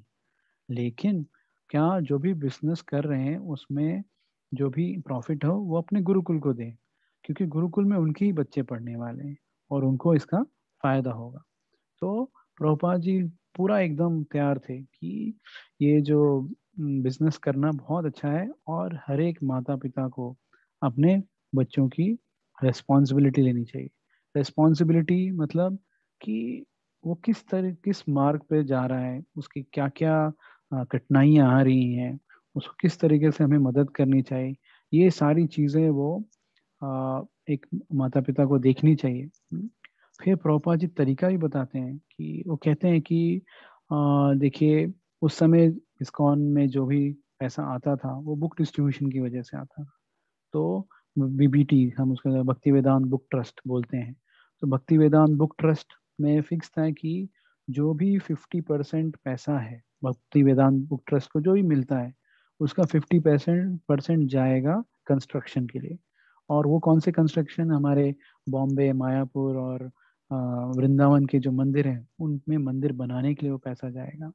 लेकिन क्या जो भी बिजनेस कर रहे हैं उसमें जो भी प्रॉफिट हो वो अपने गुरुकुल को दें, क्योंकि गुरुकुल में उनके ही बच्चे पढ़ने वाले हैं और उनको इसका फायदा होगा। तो प्रभुपाद जी पूरा एकदम तैयार थे कि ये जो बिजनेस करना बहुत अच्छा है और हर एक माता पिता को अपने बच्चों की रिस्पॉन्सिबिलिटी लेनी चाहिए। रिस्पॉन्सिबिलिटी मतलब कि वो किस मार्ग पे जा रहा है, उसकी क्या क्या कठिनाइयाँ आ रही हैं, उसको किस तरीके से हमें मदद करनी चाहिए, ये सारी चीज़ें वो एक माता पिता को देखनी चाहिए। फिर प्रभुपाद जी तरीका भी बताते हैं कि वो कहते हैं कि देखिए उस समय इस्कॉन में जो भी पैसा आता था वो बुक डिस्ट्रीब्यूशन की वजह से आता था। तो बीबीटी हम उसका भक्ति वेदांत बुक ट्रस्ट बोलते हैं। तो भक्ति वेदांत बुक ट्रस्ट में फिक्स था कि जो भी 50% पैसा है भक्ति वेदांत बुक ट्रस्ट को जो भी मिलता है उसका 50% जाएगा कंस्ट्रक्शन के लिए। और वो कौन से कंस्ट्रक्शन, हमारे बॉम्बे, मायापुर और वृंदावन के जो मंदिर हैं उनमें मंदिर बनाने के लिए वो पैसा जाएगा।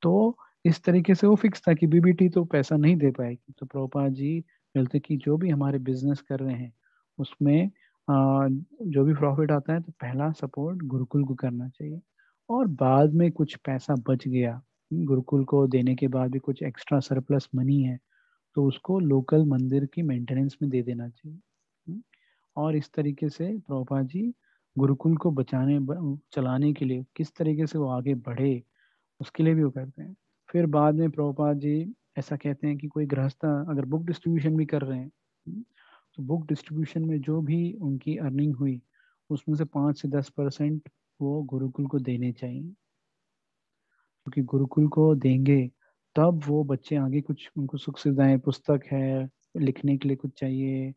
तो इस तरीके से वो फिक्स था कि बीबीटी तो पैसा नहीं दे पाएगी। तो प्रभुपाद जी बोलते कि जो भी हमारे बिजनेस कर रहे हैं उसमें जो भी प्रॉफिट आता है तो पहला सपोर्ट गुरुकुल को करना चाहिए, और बाद में कुछ पैसा बच गया गुरुकुल को देने के बाद भी कुछ एक्स्ट्रा सरप्लस मनी है तो उसको लोकल मंदिर की मेंटेनेंस में दे देना चाहिए। और इस तरीके से प्रभुपाद जी गुरुकुल को चलाने के लिए किस तरीके से वो आगे बढ़े उसके लिए भी वो करते हैं। फिर बाद में प्रभुपाद जी ऐसा कहते हैं कि कोई गृहस्थ अगर बुक डिस्ट्रीब्यूशन भी कर रहे हैं तो बुक डिस्ट्रीब्यूशन में जो भी उनकी अर्निंग हुई उसमें से 5 से 10% वो गुरुकुल को देने चाहिए, क्योंकि गुरुकुल को देंगे तब वो बच्चे आगे कुछ उनको सुख सुविधाएं, पुस्तक है, लिखने के लिए कुछ चाहिए,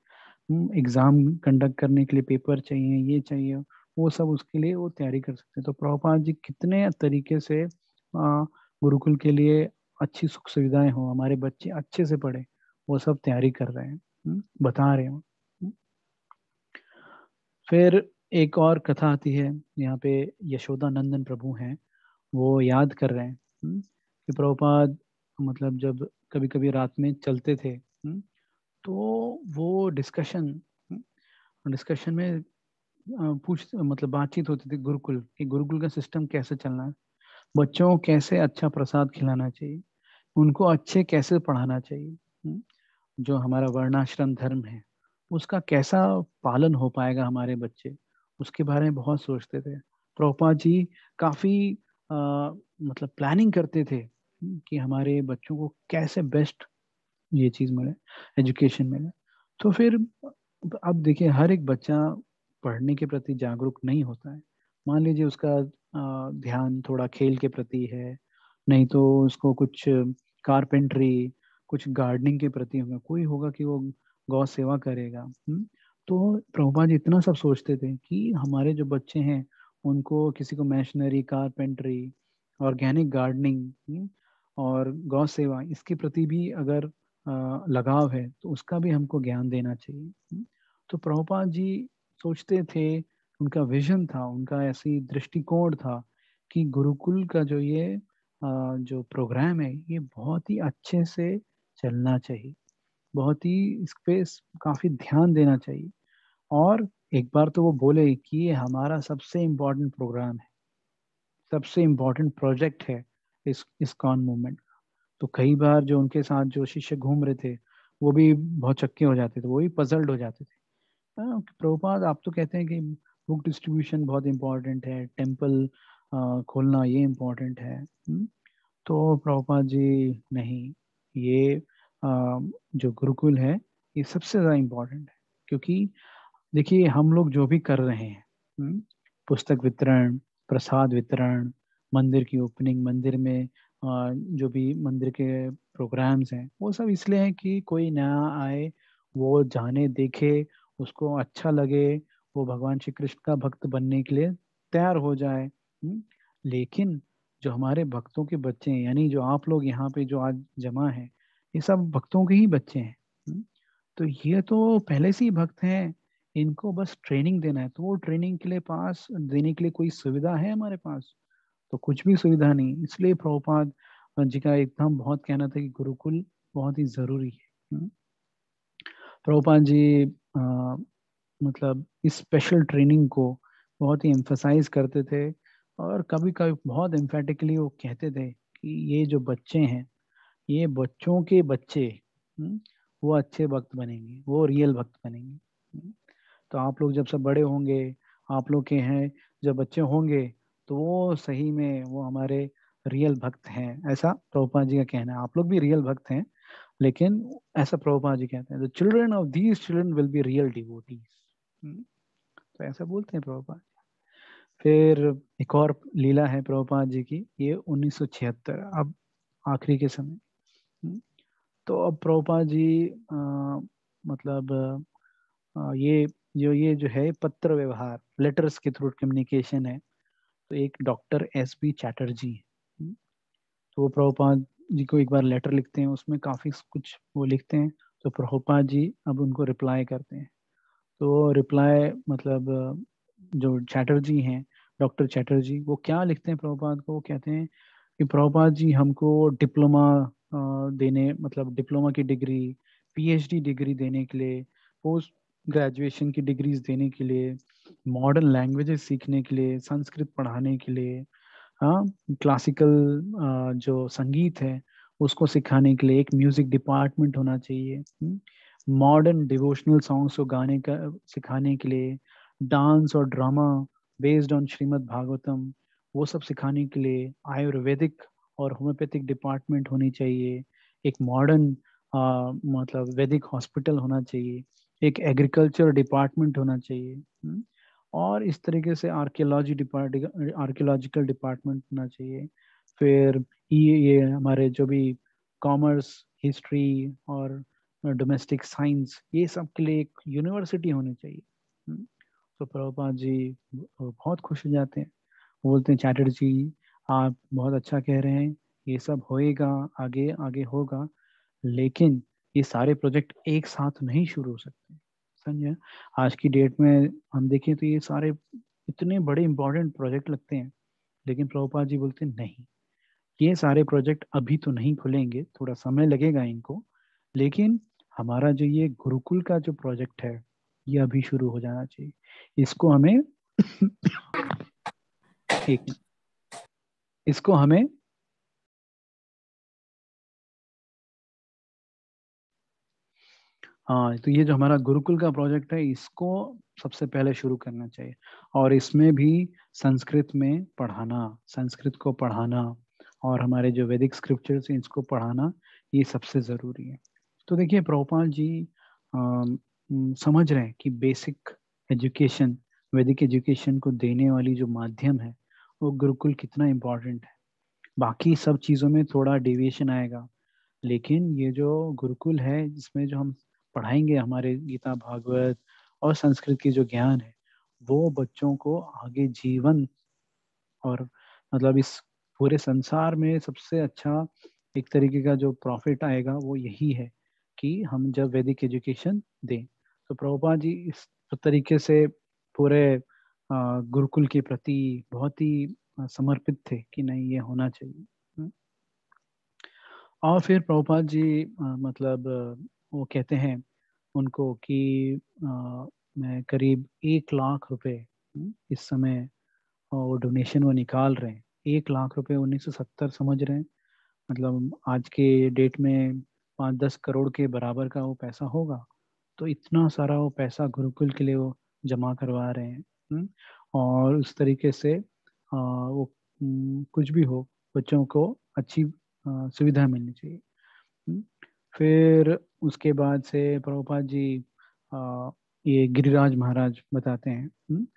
एग्जाम कंडक्ट करने के लिए पेपर चाहिए, ये चाहिए, वो सब उसके लिए वो तैयारी कर सकते हैं। तो प्रभुपाद जी कितने तरीके से गुरुकुल के लिए अच्छी सुख सुविधाएं हो, हमारे बच्चे अच्छे से पढ़े, वो सब तैयारी कर रहे हैं, बता रहे हैं। फिर एक और कथा आती है, यहाँ पे यशोदा नंदन प्रभु हैं, वो याद कर रहे हैं कि प्रभुपाद मतलब जब कभी कभी रात में चलते थे तो वो डिस्कशन में मतलब बातचीत होती थी गुरुकुल कि गुरुकुल का सिस्टम कैसे चलना है, बच्चों को कैसे अच्छा प्रसाद खिलाना चाहिए, उनको अच्छे कैसे पढ़ाना चाहिए, जो हमारा वर्णाश्रम धर्म है उसका कैसा पालन हो पाएगा हमारे बच्चे, उसके बारे में बहुत सोचते थे। प्रभुपाद जी काफी मतलब प्लानिंग करते थे कि हमारे बच्चों को कैसे बेस्ट ये चीज मिले, एजुकेशन मिले। तो फिर अब देखिए हर एक बच्चा पढ़ने के प्रति जागरूक नहीं होता है। मान लीजिए उसका ध्यान थोड़ा खेल के प्रति है, नहीं तो उसको कुछ कारपेंटरी, कुछ गार्डनिंग के प्रति होगा, कोई होगा कि वो गौ सेवा करेगा। तो प्रभुपाद जी इतना सब सोचते थे कि हमारे जो बच्चे हैं उनको किसी को मैशनरी, कारपेंटरी, ऑर्गेनिक गार्डनिंग और गौ सेवा इसके प्रति भी अगर लगाव है तो उसका भी हमको ज्ञान देना चाहिए। तो प्रभुपाद जी सोचते थे, उनका विजन था, उनका ऐसी दृष्टिकोण था कि गुरुकुल का जो ये जो प्रोग्राम है ये बहुत ही अच्छे से चलना चाहिए, बहुत ही इस पे काफी ध्यान देना चाहिए। और एक बार तो वो बोले कि ये हमारा सबसे इम्पोर्टेंट प्रोग्राम है, सबसे इम्पोर्टेंट प्रोजेक्ट है इस इस्कॉन मूवमेंट। तो कई बार जो उनके साथ जो शिष्य घूम रहे थे वो भी बहुत चक्के हो जाते थे, वो भी पजल्ड हो जाते थे। प्रभुपाद आप तो कहते हैं कि बुक डिस्ट्रीब्यूशन बहुत इम्पोर्टेंट है, टेम्पल खोलना ये इम्पोर्टेंट है। तो प्रभुपाद जी नहीं, ये जो गुरुकुल है ये सबसे ज़्यादा इम्पोर्टेंट है। क्योंकि देखिए हम लोग जो भी कर रहे हैं, पुस्तक वितरण, प्रसाद वितरण, मंदिर की ओपनिंग, मंदिर में जो भी मंदिर के प्रोग्राम्स हैं वो सब इसलिए हैं कि कोई नया आए, वो जाने, देखे, उसको अच्छा लगे, वो भगवान श्री कृष्ण का भक्त बनने के लिए तैयार हो जाए। लेकिन जो हमारे भक्तों के बच्चे हैं, यानी जो आप लोग यहाँ पे जो आज जमा हैं, ये सब भक्तों के ही बच्चे हैं। तो ये तो पहले से ही भक्त हैं, इनको बस ट्रेनिंग देना है। तो वो ट्रेनिंग के लिए पास देने के लिए कोई सुविधा है हमारे पास? तो कुछ भी सुविधा नहीं। इसलिए प्रभुपाद जी का एकदम बहुत कहना था कि गुरुकुल बहुत ही जरूरी है। प्रभुपाद जी मतलब इस स्पेशल ट्रेनिंग को बहुत ही एम्फसाइज करते थे, और कभी कभी बहुत एम्फेटिकली वो कहते थे कि ये जो बच्चे हैं, ये बच्चों के बच्चे वो अच्छे भक्त बनेंगे, वो रियल भक्त बनेंगे। तो आप लोग जब सब बड़े होंगे, आप लोग के हैं जब बच्चे होंगे, तो वो सही में वो हमारे रियल भक्त हैं, ऐसा प्रभुपाद जी का कहना है। आप लोग भी रियल भक्त हैं, लेकिन ऐसा प्रभुपाद जी कहते हैं, the children of these children will be real devotees. तो ऐसा बोलते हैं प्रभुपाद। फिर एक और लीला है प्रभुपाद जी की, ये 1976, अब आखिरी के समय। तो अब प्रभुपाद जी मतलब ये जो है पत्र व्यवहार, लेटर्स के थ्रू कम्युनिकेशन है। तो एक डॉक्टर एस बी चैटर्जी हैं, तो वो प्रभुपाद जी को एक बार लेटर लिखते हैं, उसमें काफ़ी कुछ वो लिखते हैं। तो प्रभुपाद जी अब उनको रिप्लाई करते हैं। तो रिप्लाई मतलब जो चैटर्जी हैं, डॉक्टर चैटर्जी, वो क्या लिखते हैं प्रभुपाद को, वो कहते हैं कि प्रभुपाद जी हमको डिप्लोमा देने, मतलब डिप्लोमा की डिग्री, पीएचडी डिग्री देने के लिए, पोस्ट ग्रेजुएशन की डिग्रीज देने के लिए, मॉडर्न लैंग्वेजेस सीखने के लिए, संस्कृत पढ़ाने के लिए, हाँ, क्लासिकल जो संगीत है उसको सिखाने के लिए एक म्यूजिक डिपार्टमेंट होना चाहिए, मॉडर्न डिवोशनल सॉन्ग्स को गाने का सिखाने के लिए, डांस और drama based on Shrimad Bhagavatam वो सब सिखाने के लिए आयुर्वेदिक और होम्योपैथिक डिपार्टमेंट होनी चाहिए, एक मॉडर्न मतलब वैदिक हॉस्पिटल होना चाहिए, एक एग्रीकल्चर डिपार्टमेंट होना चाहिए, और इस तरीके से आर्कियोलॉजिकल डिपार्टमेंट होना चाहिए। फिर ये हमारे जो भी कॉमर्स, हिस्ट्री और डोमेस्टिक साइंस, ये सब के लिए एक यूनिवर्सिटी होनी चाहिए। तो प्रभुपाद जी बहुत खुश हो जाते हैं, बोलते हैं चैटर्जी आप बहुत अच्छा कह रहे हैं, ये सब होएगा, आगे आगे होगा, लेकिन ये सारे प्रोजेक्ट एक साथ नहीं शुरू हो सकते। समझे, आज की डेट में हम देखें तो ये सारे इतने बड़े इंपॉर्टेंट प्रोजेक्ट लगते हैं, लेकिन प्रभुपाद जी बोलते हैं नहीं, ये सारे प्रोजेक्ट अभी तो नहीं खुलेंगे, थोड़ा समय लगेगा इनको, लेकिन हमारा जो ये गुरुकुल का जो प्रोजेक्ट है ये अभी शुरू हो जाना चाहिए, इसको हमें एक मिनट, इसको हमें हाँ, तो ये जो हमारा गुरुकुल का प्रोजेक्ट है इसको सबसे पहले शुरू करना चाहिए, और इसमें भी संस्कृत में पढ़ाना, संस्कृत को पढ़ाना और हमारे जो वैदिक स्क्रिप्चर्स हैं इसको पढ़ाना, ये सबसे ज़रूरी है। तो देखिए प्रभुपाद जी समझ रहे हैं कि बेसिक एजुकेशन, वैदिक एजुकेशन को देने वाली जो माध्यम है वो गुरुकुल कितना इम्पोर्टेंट है। बाकी सब चीज़ों में थोड़ा डेविएशन आएगा, लेकिन ये जो गुरुकुल है जिसमें जो हम पढ़ाएंगे हमारे गीता भागवत और संस्कृत की जो ज्ञान है, वो बच्चों को आगे जीवन और मतलब इस पूरे संसार में सबसे अच्छा एक तरीके का जो प्रॉफिट आएगा वो यही है कि हम जब वैदिक एजुकेशन दें। तो प्रभुपाद जी इस तरीके से पूरे गुरुकुल के प्रति बहुत ही समर्पित थे कि नहीं ये होना चाहिए। और फिर प्रभुपाद जी मतलब वो कहते हैं उनको कि मैं करीब 1 लाख रुपए इस समय वो डोनेशन वो निकाल रहे हैं। 1 लाख रुपए 1970 समझ रहे हैं, मतलब आज के डेट में 5-10 करोड़ के बराबर का वो पैसा होगा। तो इतना सारा वो पैसा गुरुकुल के लिए वो जमा करवा रहे हैं। और उस तरीके से वो कुछ भी हो, बच्चों को अच्छी सुविधा मिलनी चाहिए। फिर उसके बाद से प्रभुपाद जी ये गिरिराज महाराज बताते हैं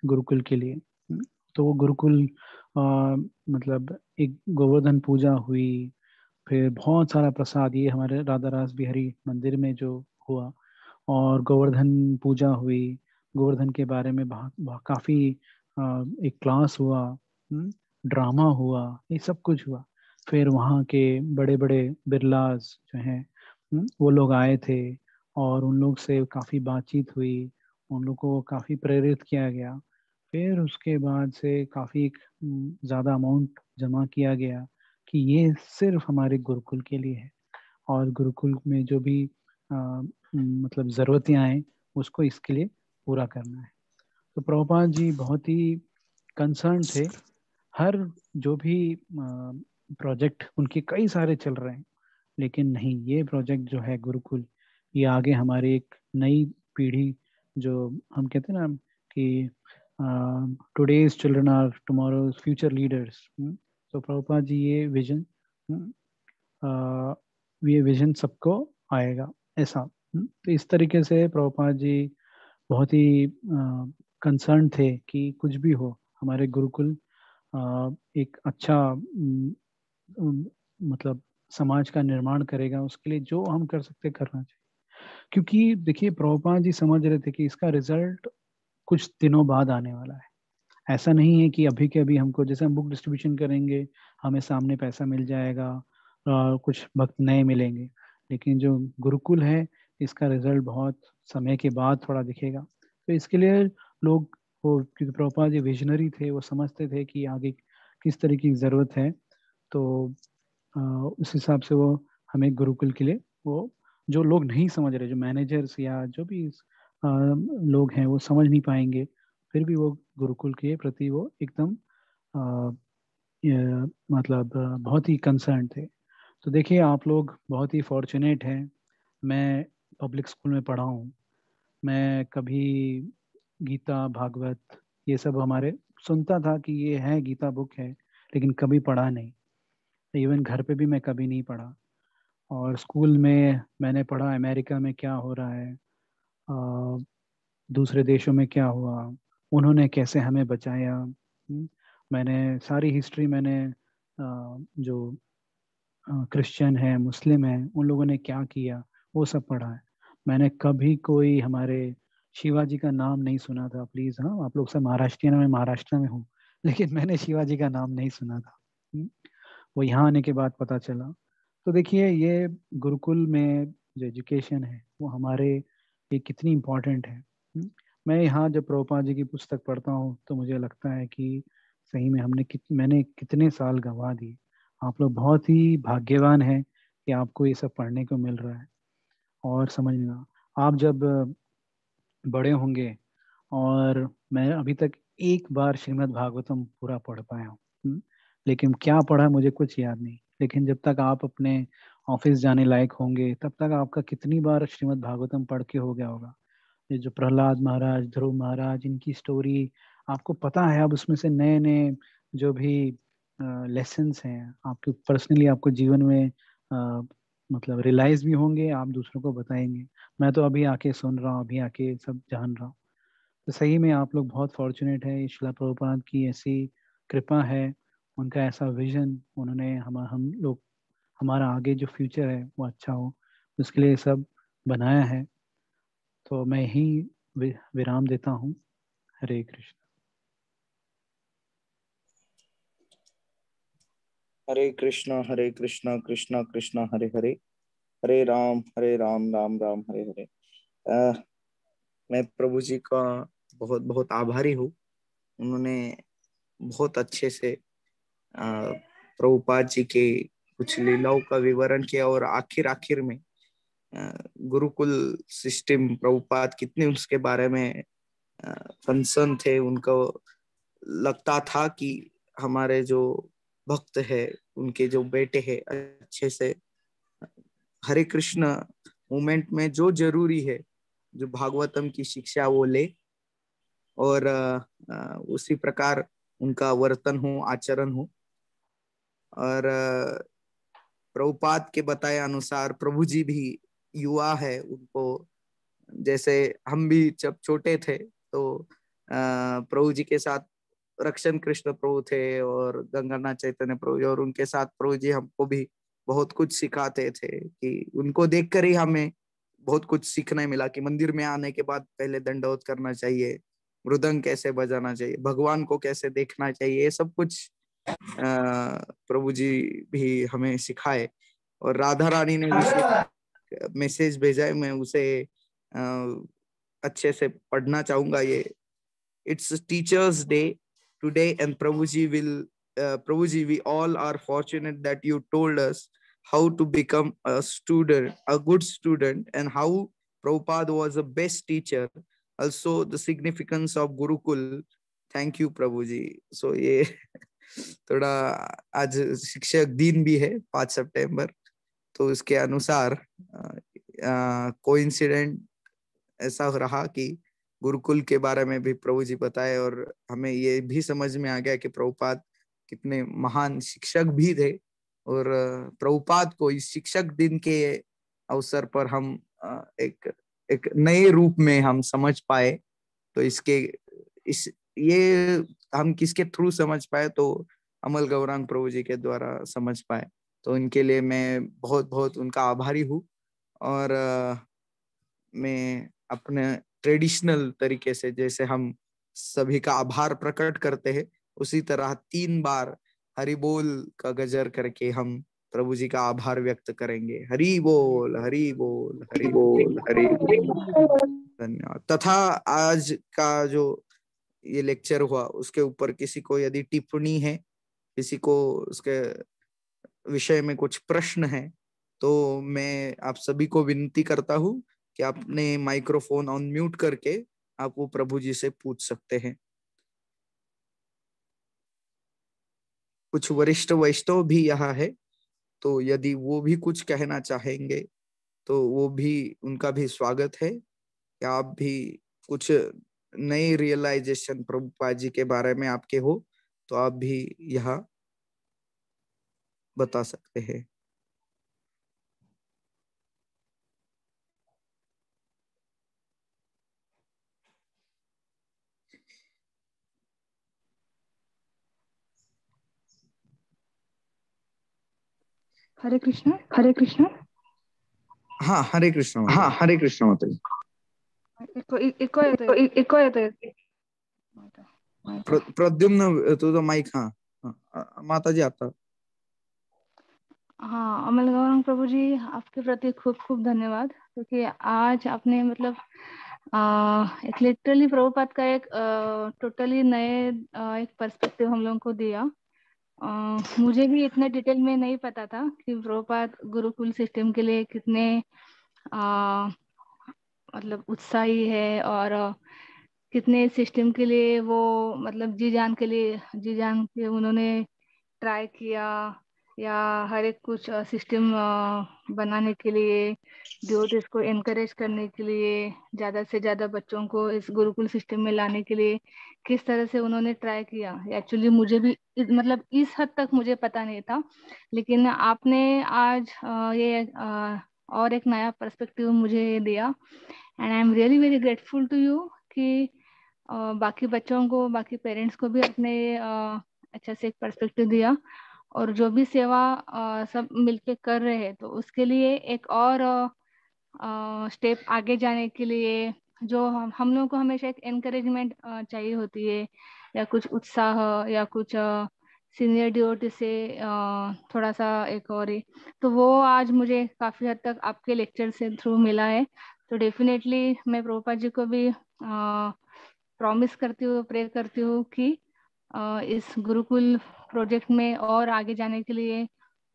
गुरुकुल के लिए। तो वो गुरुकुल मतलब एक गोवर्धन पूजा हुई, फिर बहुत सारा प्रसाद, ये हमारे राधा रास बिहारी मंदिर में जो हुआ, और गोवर्धन पूजा हुई, गोवर्धन के बारे में काफ़ी एक क्लास हुआ, ड्रामा हुआ, ये सब कुछ हुआ। फिर वहाँ के बड़े बड़े बिरलास जो हैं वो लोग आए थे, और उन लोग से काफ़ी बातचीत हुई, उन लोग को काफ़ी प्रेरित किया गया। फिर उसके बाद से काफ़ी ज़्यादा अमाउंट जमा किया गया कि ये सिर्फ हमारे गुरुकुल के लिए है, और गुरुकुल में जो भी मतलब ज़रूरतें आए उसको इसके लिए पूरा करना है। तो प्रभुपाद जी बहुत ही कंसर्न थे। हर जो भी प्रोजेक्ट उनके कई सारे चल रहे हैं, लेकिन नहीं, ये प्रोजेक्ट जो है गुरुकुल, ये आगे हमारी एक नई पीढ़ी, जो हम कहते हैं ना कि today's children are tomorrow's future leaders. तो प्रभुपाद जी ये विजन सबको आएगा ऐसा। तो इस तरीके से प्रभुपाद जी बहुत ही कंसर्न थे कि कुछ भी हो हमारे गुरुकुल एक अच्छा मतलब समाज का निर्माण करेगा, उसके लिए जो हम कर सकते करना चाहिए। क्योंकि देखिए प्रभुपाद जी समझ रहे थे कि इसका रिजल्ट कुछ दिनों बाद आने वाला है, ऐसा नहीं है कि अभी के अभी हमको, जैसे हम बुक डिस्ट्रीब्यूशन करेंगे हमें सामने पैसा मिल जाएगा और कुछ भक्त नए मिलेंगे, लेकिन जो गुरुकुल है इसका रिजल्ट बहुत समय के बाद थोड़ा दिखेगा। तो इसके लिए लोग, वो क्योंकि प्रभुपाद जी विजनरी थे, वो समझते थे कि आगे किस तरह की ज़रूरत है, तो उस हिसाब से वो हमें गुरुकुल के लिए, वो जो लोग नहीं समझ रहे, जो मैनेजर्स या जो भी लोग हैं वो समझ नहीं पाएंगे, फिर भी वो गुरुकुल के प्रति वो एकदम अ, मतलब बहुत ही कंसर्न थे। तो देखिए आप लोग बहुत ही फॉर्चुनेट हैं। मैं पब्लिक स्कूल में पढ़ा हूँ, मैं कभी गीता भागवत ये सब हमारे सुनता था कि ये है गीता बुक है, लेकिन कभी पढ़ा नहीं। इवन घर पे भी मैं कभी नहीं पढ़ा। और स्कूल में मैंने पढ़ा अमेरिका में क्या हो रहा है, दूसरे देशों में क्या हुआ, उन्होंने कैसे हमें बचाया। मैंने सारी हिस्ट्री, मैंने जो क्रिश्चियन है मुस्लिम है उन लोगों ने क्या किया वो सब पढ़ा है। मैंने कभी कोई हमारे शिवाजी का नाम नहीं सुना था। प्लीज़, हाँ, आप लोग सब महाराष्ट्रियन, मैं महाराष्ट्र में हूँ, लेकिन मैंने शिवाजी का नाम नहीं सुना था। वो यहाँ आने के बाद पता चला। तो देखिए ये गुरुकुल में जो एजुकेशन है वो हमारे लिए कितनी इम्पोर्टेंट है। मैं यहाँ जब प्रभुपाद जी की पुस्तक पढ़ता हूँ तो मुझे लगता है कि सही में मैंने कितने साल गंवा दिए। आप लोग बहुत ही भाग्यवान हैं कि आपको ये सब पढ़ने को मिल रहा है। और समझना, आप जब बड़े होंगे, और मैं अभी तक एक बार श्रीमद् भागवतम पूरा पढ़ पाया हूँ, लेकिन क्या पढ़ा मुझे कुछ याद नहीं। लेकिन जब तक आप अपने ऑफिस जाने लायक होंगे तब तक आपका कितनी बार श्रीमद् भागवतम पढ़ के हो गया होगा। ये जो प्रहलाद महाराज, ध्रुव महाराज, इनकी स्टोरी आपको पता है। अब उसमें से नए नए जो भी लेसन्स हैं आपके पर्सनली आपको जीवन में मतलब रियलाइज भी होंगे, आप दूसरों को बताएंगे। मैं तो अभी आके सुन रहा हूँ, अभी आके सब जान रहा हूँ। तो सही में आप लोग बहुत फॉर्चुनेट है। शिला प्रभुपाद की ऐसी कृपा है, उनका ऐसा विजन, उन्होंने हम लोग, हमारा आगे जो फ्यूचर है वो अच्छा हो, उसके लिए सब बनाया है। तो मैं ही विराम देता हूँ। हरे कृष्ण। हरे कृष्णा कृष्णा कृष्णा हरे हरे, हरे राम राम राम हरे हरे। मैं प्रभु जी का बहुत बहुत आभारी हूँ। उन्होंने बहुत अच्छे से प्रभुपाद जी के कुछ लीलाओं का विवरण किया, और आखिर आखिर में गुरुकुल सिस्टम, प्रभुपाद कितने उसके बारे में कंसर्न थे। उनको लगता था कि हमारे जो भक्त है, उनके जो बेटे हैं, अच्छे से हरे कृष्ण मूवमेंट में जो जरूरी है, जो भागवतम की शिक्षा वो ले, और उसी प्रकार उनका वर्तन हो, आचरण हो। और प्रभुपाद के बताए अनुसार प्रभु जी भी युवा है, उनको जैसे हम भी जब छोटे थे तो प्रभु जी के साथ रक्षण कृष्ण प्रभु थे और गंगानाथ चैतन्य प्रभु जी, और उनके साथ प्रभु जी हमको भी बहुत कुछ सिखाते थे कि उनको देखकर ही हमें बहुत कुछ सीखने मिला कि मंदिर में आने के बाद पहले दंडवत करना चाहिए, मृदंग कैसे बजाना चाहिए, भगवान को कैसे देखना चाहिए, ये सब कुछ प्रभु जी भी हमें सिखाए। और राधा रानी ने जिसे मैसेज भेजा है, मैं उसे अच्छे से पढ़ना चाहूंगा। ये it's teachers day today and Prabhu ji we all are fortunate that you told us how to become a student, a good student, and how Prabhupada was a best teacher, also the significance of Gurukul. Thank you Prabhu ji. So ये थोड़ा, आज शिक्षक दिन भी है 5 सितंबर, तो उसके अनुसार कोइंसिडेंट ऐसा रहा कि गुरुकुल के बारे में भी प्रभु जी बताए, और हमें ये भी समझ में आ गया कि प्रभुपाद कितने महान शिक्षक भी थे। और प्रभुपाद को इस शिक्षक दिन के अवसर पर हम एक एक नए रूप में हम समझ पाए। तो इस ये हम किसके थ्रू समझ पाए, तो अमल गौरांग प्रभु जी के द्वारा समझ पाए। तो इनके लिए मैं बहुत बहुत उनका आभारी हूँ। और मैं अपने ट्रेडिशनल तरीके से, जैसे हम सभी का आभार प्रकट करते हैं, उसी तरह 3 बार हरि बोल का गजर करके हम प्रभु जी का आभार व्यक्त करेंगे। हरि बोल, हरि बोल, हरि बोल, हरि बोल। धन्यवाद। तथा आज का जो ये लेक्चर हुआ उसके ऊपर किसी को यदि टिप्पणी है, किसी को उसके विषय में कुछ प्रश्न है, तो मैं आप सभी को विनती करता हूँ कि आपने माइक्रोफोन ऑन म्यूट करके आप वो प्रभु जी से पूछ सकते हैं। कुछ वरिष्ठ वैष्णव भी यहाँ है, तो यदि वो भी कुछ कहना चाहेंगे तो वो भी, उनका भी स्वागत है। या आप भी कुछ नई रियलाइजेशन प्रभुपाद जी के बारे में आपके हो तो आप भी यहाँ बता सकते हैं। हरे कृष्णा, हरे कृष्णा। हाँ, हरे कृष्ण माता। हाँ, हरे कृष्ण माता जी। इको येतोय। प्रद्युम्न तुझा माइक। हाँ, माता जी आता। हाँ, अमल गौरंग प्रभु जी, आपके प्रति खूब खूब धन्यवाद, क्योंकि आज आपने मतलब एक लिटरली प्रभुपाद का एक टोटली नए एक पर्सपेक्टिव हम लोगों को दिया। मुझे भी इतने डिटेल में नहीं पता था कि प्रभुपाद गुरुकुल सिस्टम के लिए कितने मतलब उत्साही है, और कितने सिस्टम के लिए वो मतलब जी जान के उन्होंने ट्राई किया, या हर एक कुछ सिस्टम बनाने के लिए, डिवोटीज को एनकरेज करने के लिए, ज़्यादा से ज़्यादा बच्चों को इस गुरुकुल सिस्टम में लाने के लिए किस तरह से उन्होंने ट्राई किया। एक्चुअली मुझे भी मतलब इस हद तक मुझे पता नहीं था, लेकिन आपने आज ये और एक नया पर्सपेक्टिव मुझे दिया, and I am really very grateful to you कि बाकी बच्चों को, बाकी पेरेंट्स को भी अपने अच्छा से एक पर्सपेक्टिव दिया, और जो भी सेवा सब मिलके कर रहे हैं तो उसके लिए एक और स्टेप आगे जाने के लिए जो हम लोगों को हमेशा एक एनकरेजमेंट चाहिए होती है, या कुछ उत्साह, या कुछ सीनियर डिवोटी से थोड़ा सा एक और ही, तो वो आज मुझे काफ़ी हद तक आपके लेक्चर से थ्रू मिला है। तो डेफिनेटली मैं प्रभुपाद जी को भी प्रॉमिस करती हूँ, प्रे करती हूँ कि इस गुरुकुल प्रोजेक्ट में और आगे जाने के लिए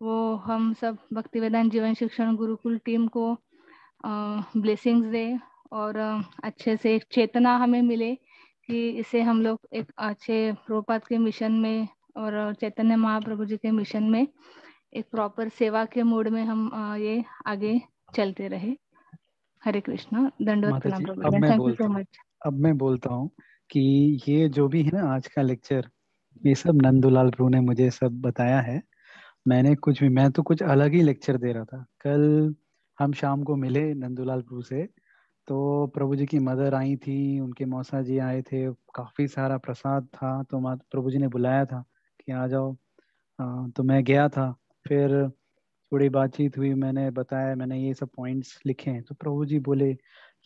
वो हम सब भक्ति वेदांत जीवन शिक्षण गुरुकुल टीम को ब्लेसिंग्स दे, और अच्छे से एक चेतना हमें मिले कि इसे हम लोग एक अच्छे प्रभुपाद के मिशन में और चैतन्य महाप्रभु जी के मिशन में एक प्रॉपर सेवा के मोड में हम ये आगे चलते रहे। हरे कृष्णा, दंडवत माता प्रणाम जी, प्रभु। Thank you so much. अब मैं बोलता हूँ कि ये जो भी है ना आज का लेक्चर, ये सब नंदुलाल प्रभु ने मुझे सब बताया है। मैं तो कुछ अलग ही लेक्चर दे रहा था। कल हम शाम को मिले नंदुलाल प्रभु से, तो प्रभु जी की मदर आई थी, उनके मौसा जी आए थे, काफी सारा प्रसाद था, तो प्रभु जी ने बुलाया था कि आ जाओ। तो मैं गया था। फिर थोड़ी बातचीत हुई, मैंने बताया, मैंने ये सब पॉइंट्स लिखे हैं, तो प्रभु जी बोले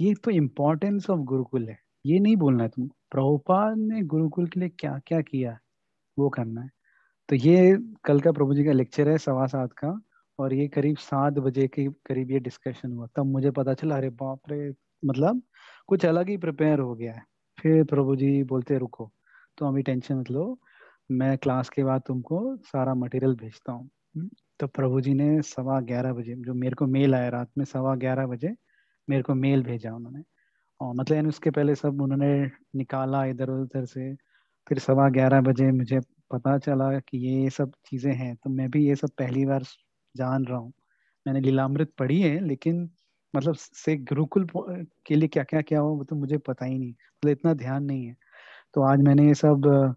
ये तो इम्पोर्टेंस ऑफ गुरुकुल है, ये नहीं बोलना है तुम, प्रभुपाद ने गुरुकुल के लिए क्या क्या किया है वो करना है। तो ये कल का प्रभु जी का लेक्चर है 7:15 का, और ये करीब 7 बजे के करीब ये डिस्कशन हुआ, तब मुझे पता चला अरे बाप रे, मतलब कुछ अलग ही प्रिपेयर हो गया है। फिर प्रभु जी बोलते रुको, तो अभी टेंशन मत लो, मैं क्लास के बाद तुमको सारा मटेरियल भेजता हूँ। तो प्रभु जी ने 11:15 बजे, जो मेरे को मेल आया रात में 11:15 बजे मेरे को मेल भेजा उन्होंने, और मतलब यानी उसके पहले सब उन्होंने निकाला इधर उधर से। फिर 11:15 बजे मुझे पता चला कि ये सब चीजें हैं, तो मैं भी ये सब पहली बार जान रहा हूँ। मैंने लीलामृत पढ़ी है, लेकिन मतलब से गुरुकुल के लिए क्या क्या क्या हुआ वो तो मुझे पता ही नहीं, मतलब इतना ध्यान नहीं है। तो आज मैंने ये सब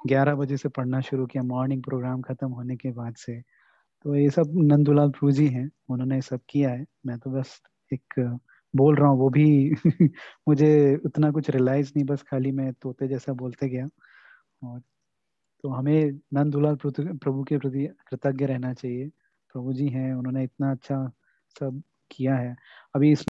11 बजे से पढ़ना शुरू किया, मॉर्निंग प्रोग्राम खत्म होने के बाद से। तो ये सब नंदुलाल प्रभु जी हैं, उन्होंने सब किया है, मैं तो बस एक बोल रहा हूँ, वो भी मुझे उतना कुछ रियलाइज नहीं, बस खाली मैं तोते जैसा बोलते गया। और तो हमें नंदुलाल प्रभु के प्रति कृतज्ञ रहना चाहिए। प्रभु जी हैं, उन्होंने इतना अच्छा सब किया है। अभी इस